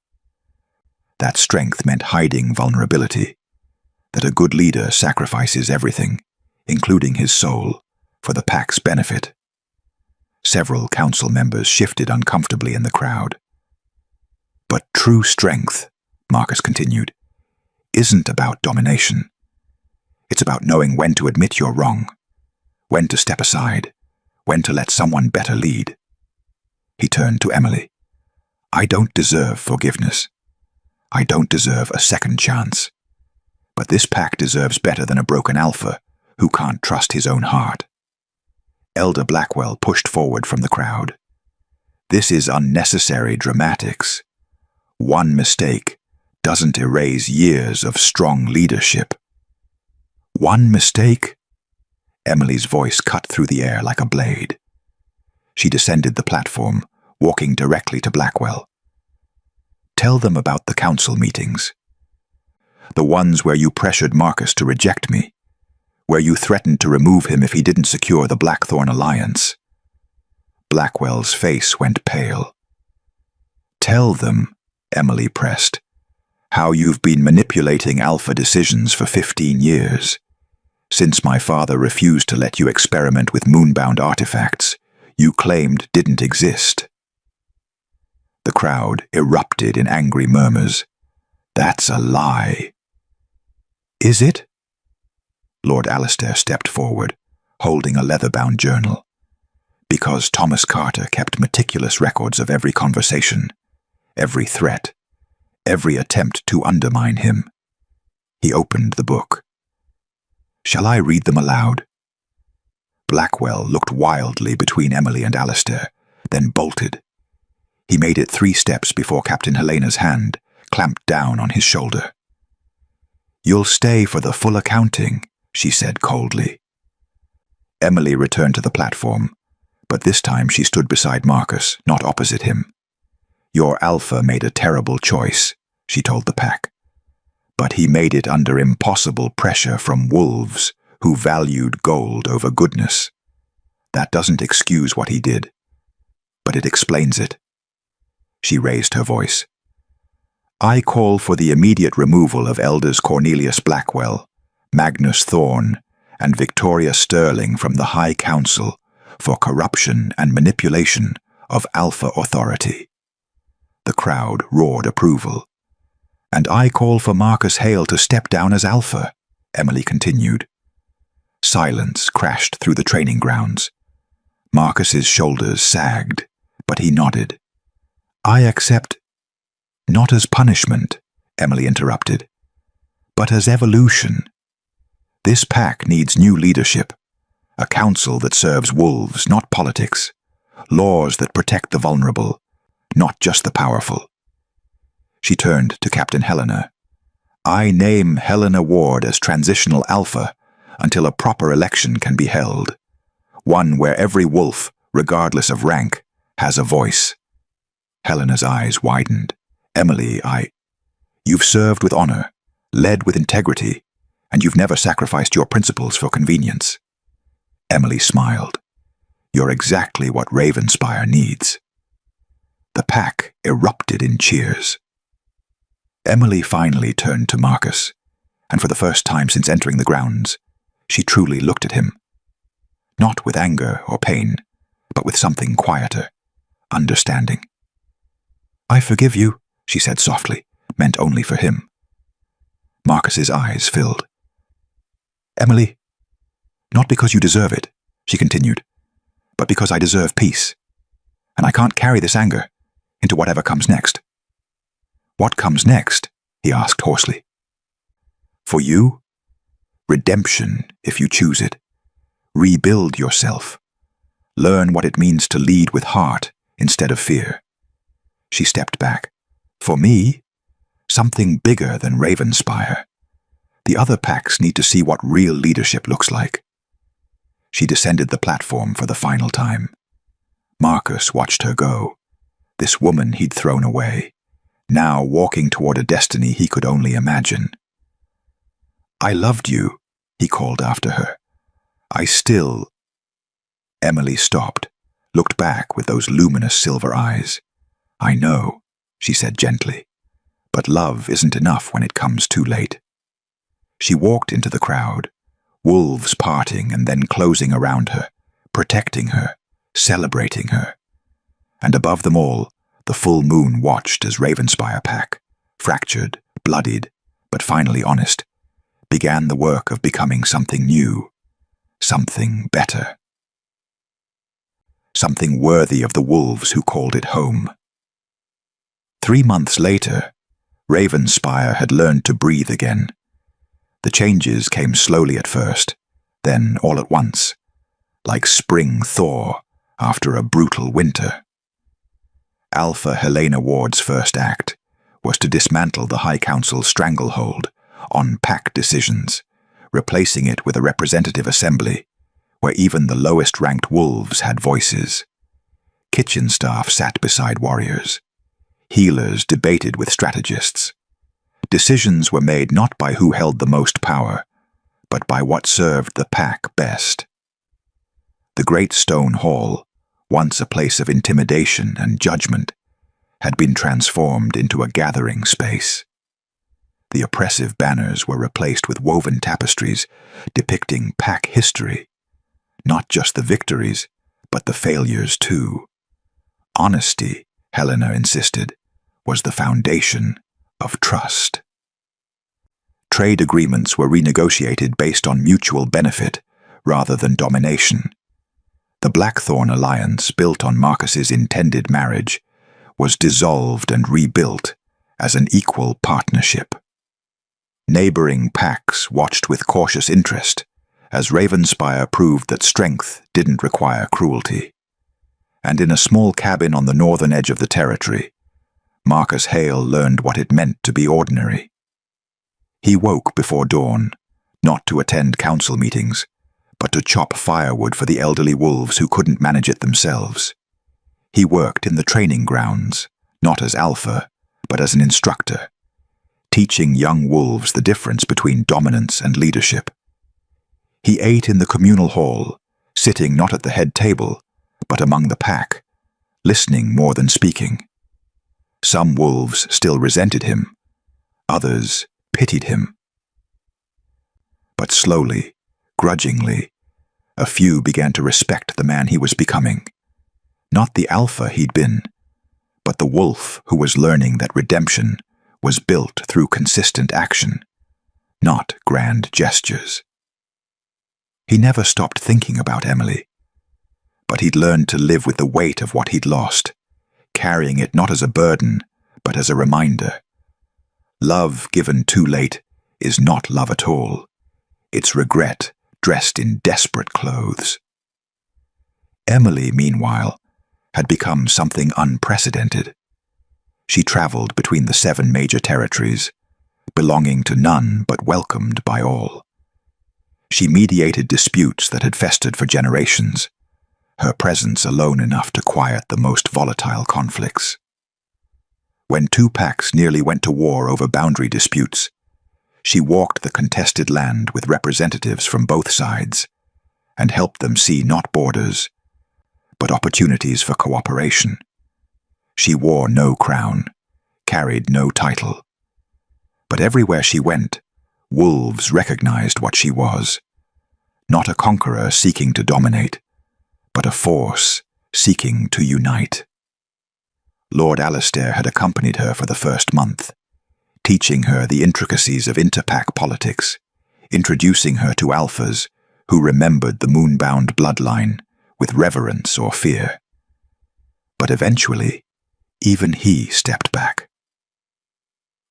That strength meant hiding vulnerability, that a good leader sacrifices everything, including his soul, for the pack's benefit. Several council members shifted uncomfortably in the crowd. But true strength, Marcus continued, isn't about domination. It's about knowing when to admit you're wrong, when to step aside, when to let someone better lead. He turned to Emily. I don't deserve forgiveness. I don't deserve a second chance. But this pack deserves better than a broken alpha who can't trust his own heart. Elder Blackwell pushed forward from the crowd. This is unnecessary dramatics. One mistake doesn't erase years of strong leadership. One mistake? Emily's voice cut through the air like a blade. She descended the platform, walking directly to Blackwell. Tell them about the council meetings. The ones where you pressured Marcus to reject me, where you threatened to remove him if he didn't secure the Blackthorn alliance. Blackwell's face went pale. Tell them, Emily pressed, how you've been manipulating alpha decisions for 15 years. Since my father refused to let you experiment with moonbound artifacts you claimed didn't exist. The crowd erupted in angry murmurs. That's a lie. Is it? Lord Alistair stepped forward, holding a leather-bound journal. Because Thomas Carter kept meticulous records of every conversation, every threat, every attempt to undermine him. He opened the book. Shall I read them aloud? Blackwell looked wildly between Emily and Alistair, then bolted. He made it 3 steps before Captain Helena's hand clamped down on his shoulder. You'll stay for the full accounting, she said coldly. Emily returned to the platform, but this time she stood beside Marcus, not opposite him. Your alpha made a terrible choice, she told the pack. But he made it under impossible pressure from wolves who valued gold over goodness. That doesn't excuse what he did, but it explains it. She raised her voice. I call for the immediate removal of Elders Cornelius Blackwell, Magnus Thorne, and Victoria Sterling from the High Council for corruption and manipulation of Alpha authority. The crowd roared approval. And I call for Marcus Hale to step down as Alpha, Emily continued. Silence crashed through the training grounds. Marcus's shoulders sagged, but he nodded. I accept. Not as punishment, Emily interrupted, but as evolution. This pack needs new leadership, a council that serves wolves, not politics, laws that protect the vulnerable, not just the powerful. She turned to Captain Helena. I name Helena Ward as Transitional Alpha until a proper election can be held, one where every wolf, regardless of rank, has a voice. Helena's eyes widened. Emily, You've served with honor, led with integrity, and you've never sacrificed your principles for convenience. Emily smiled. You're exactly what Ravenspire needs. The pack erupted in cheers. Emily finally turned to Marcus, and for the first time since entering the grounds, she truly looked at him. Not with anger or pain, but with something quieter, understanding. I forgive you, she said softly, meant only for him. Marcus's eyes filled. Emily, not because you deserve it, she continued, but because I deserve peace, and I can't carry this anger into whatever comes next. What comes next? He asked hoarsely. For you? Redemption, if you choose it. Rebuild yourself. Learn what it means to lead with heart instead of fear. She stepped back. For me, something bigger than Ravenspire. The other packs need to see what real leadership looks like. She descended the platform for the final time. Marcus watched her go. This woman he'd thrown away, now walking toward a destiny he could only imagine. I loved you, he called after her. I still... Emily stopped, looked back with those luminous silver eyes. "I know," she said gently, "but love isn't enough when it comes too late." She walked into the crowd, wolves parting and then closing around her, protecting her, celebrating her. And above them all, the full moon watched as Ravenspire Pack, fractured, bloodied, but finally honest, began the work of becoming something new, something better. Something worthy of the wolves who called it home. 3 months later, Ravenspire had learned to breathe again. The changes came slowly at first, then all at once, like spring thaw after a brutal winter. Alpha Helena Ward's first act was to dismantle the High Council's stranglehold on pack decisions, replacing it with a representative assembly where even the lowest-ranked wolves had voices. Kitchen staff sat beside warriors. Healers debated with strategists. Decisions were made not by who held the most power, but by what served the pack best. The great stone hall, once a place of intimidation and judgment, had been transformed into a gathering space. The oppressive banners were replaced with woven tapestries depicting pack history, not just the victories, but the failures too. Honesty, Helena insisted, was the foundation of trust. Trade agreements were renegotiated based on mutual benefit rather than domination. The Blackthorn alliance, built on Marcus's intended marriage, was dissolved and rebuilt as an equal partnership. Neighboring packs watched with cautious interest as Ravenspire proved that strength didn't require cruelty. And in a small cabin on the northern edge of the territory, Marcus Hale learned what it meant to be ordinary. He woke before dawn, not to attend council meetings, but to chop firewood for the elderly wolves who couldn't manage it themselves. He worked in the training grounds, not as alpha, but as an instructor, teaching young wolves the difference between dominance and leadership. He ate in the communal hall, sitting not at the head table, but among the pack, listening more than speaking. Some wolves still resented him, others pitied him. But slowly, grudgingly, a few began to respect the man he was becoming. Not the alpha he'd been, but the wolf who was learning that redemption was built through consistent action, not grand gestures. He never stopped thinking about Emily, but he'd learned to live with the weight of what he'd lost, carrying it not as a burden, but as a reminder. Love given too late is not love at all. It's regret dressed in desperate clothes. Emily, meanwhile, had become something unprecedented. She traveled between the 7 major territories, belonging to none but welcomed by all. She mediated disputes that had festered for generations, her presence alone enough to quiet the most volatile conflicts. When 2 packs nearly went to war over boundary disputes, she walked the contested land with representatives from both sides and helped them see not borders, but opportunities for cooperation. She wore no crown, carried no title. But everywhere she went, wolves recognized what she was. Not a conqueror seeking to dominate, but a force seeking to unite. Lord Alistair had accompanied her for the first month, teaching her the intricacies of interpack politics, introducing her to alphas who remembered the moonbound bloodline with reverence or fear. But eventually, even he stepped back.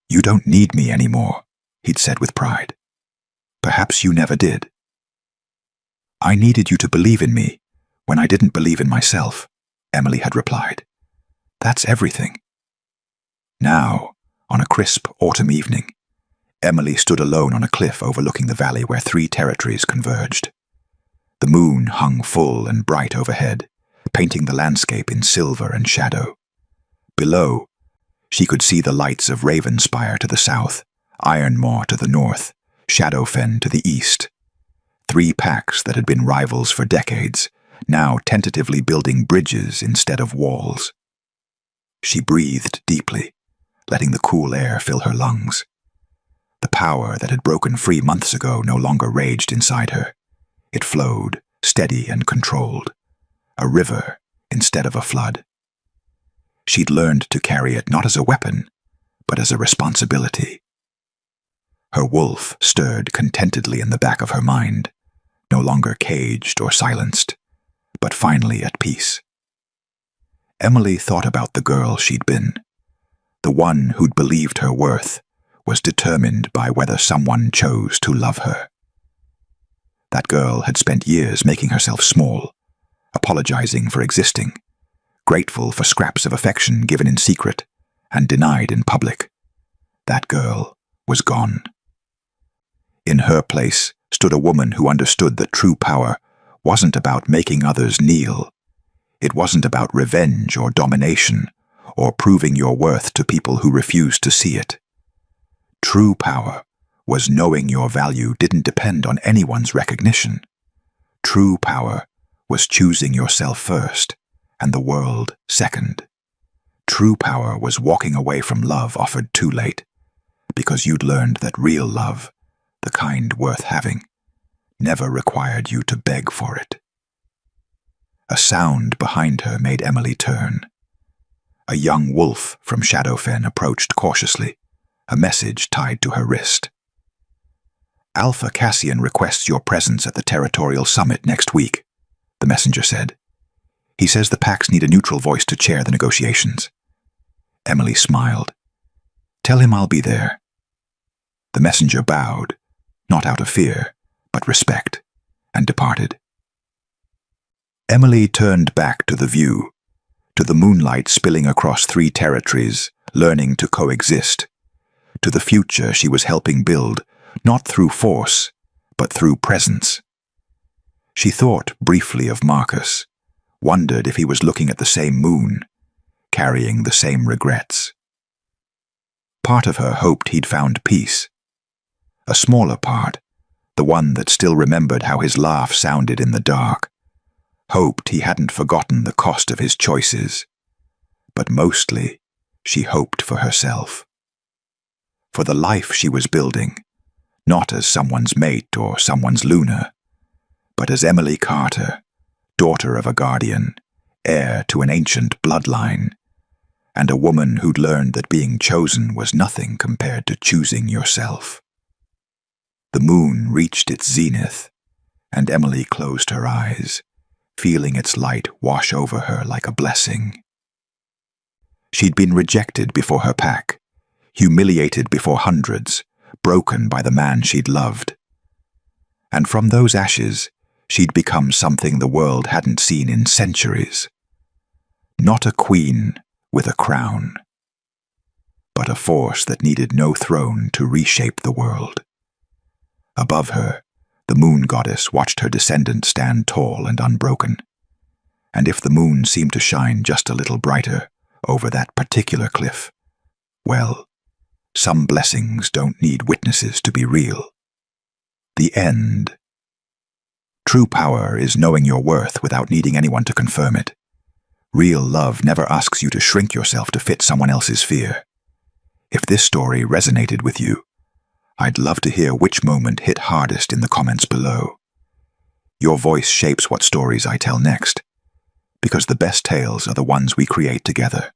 "You don't need me anymore," he'd said with pride. "Perhaps you never did. I needed you to believe in me when I didn't believe in myself," Emily had replied. "That's everything." Now, on a crisp autumn evening, Emily stood alone on a cliff overlooking the valley where 3 territories converged. The moon hung full and bright overhead, painting the landscape in silver and shadow. Below, she could see the lights of Ravenspire to the south, Ironmaw to the north, Shadowfen to the east. 3 packs that had been rivals for decades, now tentatively building bridges instead of walls. She breathed deeply, letting the cool air fill her lungs. The power that had broken free months ago no longer raged inside her. It flowed, steady and controlled, a river instead of a flood. She'd learned to carry it not as a weapon, but as a responsibility. Her wolf stirred contentedly in the back of her mind, no longer caged or silenced, but finally at peace. Emily thought about the girl she'd been. The one who'd believed her worth was determined by whether someone chose to love her. That girl had spent years making herself small, apologizing for existing, grateful for scraps of affection given in secret and denied in public. That girl was gone. In her place stood a woman who understood that true power wasn't about making others kneel. It wasn't about revenge or domination or proving your worth to people who refused to see it. True power was knowing your value didn't depend on anyone's recognition. True power was choosing yourself first and the world second. True power was walking away from love offered too late, because you'd learned that real love, the kind worth having, never required you to beg for it. A sound behind her made Emily turn. A young wolf from Shadowfen approached cautiously, a message tied to her wrist. "Alpha Cassian requests your presence at the Territorial Summit next week," the messenger said. "He says the packs need a neutral voice to chair the negotiations." Emily smiled. "Tell him I'll be there." The messenger bowed, not out of fear, but respect, and departed. Emily turned back to the view, to the moonlight spilling across 3 territories, learning to coexist, to the future she was helping build, not through force, but through presence. She thought briefly of Marcus, wondered if he was looking at the same moon, carrying the same regrets. Part of her hoped he'd found peace. A smaller part, the one that still remembered how his laugh sounded in the dark, hoped he hadn't forgotten the cost of his choices. But mostly, she hoped for herself. For the life she was building, not as someone's mate or someone's Luna, but as Emily Carter, daughter of a guardian, heir to an ancient bloodline, and a woman who'd learned that being chosen was nothing compared to choosing yourself. The moon reached its zenith, and Emily closed her eyes, feeling its light wash over her like a blessing. She'd been rejected before her pack, humiliated before hundreds, broken by the man she'd loved. And from those ashes, she'd become something the world hadn't seen in centuries. Not a queen with a crown, but a force that needed no throne to reshape the world. Above her, the moon goddess watched her descendant stand tall and unbroken. And if the moon seemed to shine just a little brighter over that particular cliff, well, some blessings don't need witnesses to be real. The end. True power is knowing your worth without needing anyone to confirm it. Real love never asks you to shrink yourself to fit someone else's fear. If this story resonated with you, I'd love to hear which moment hit hardest in the comments below. Your voice shapes what stories I tell next, because the best tales are the ones we create together.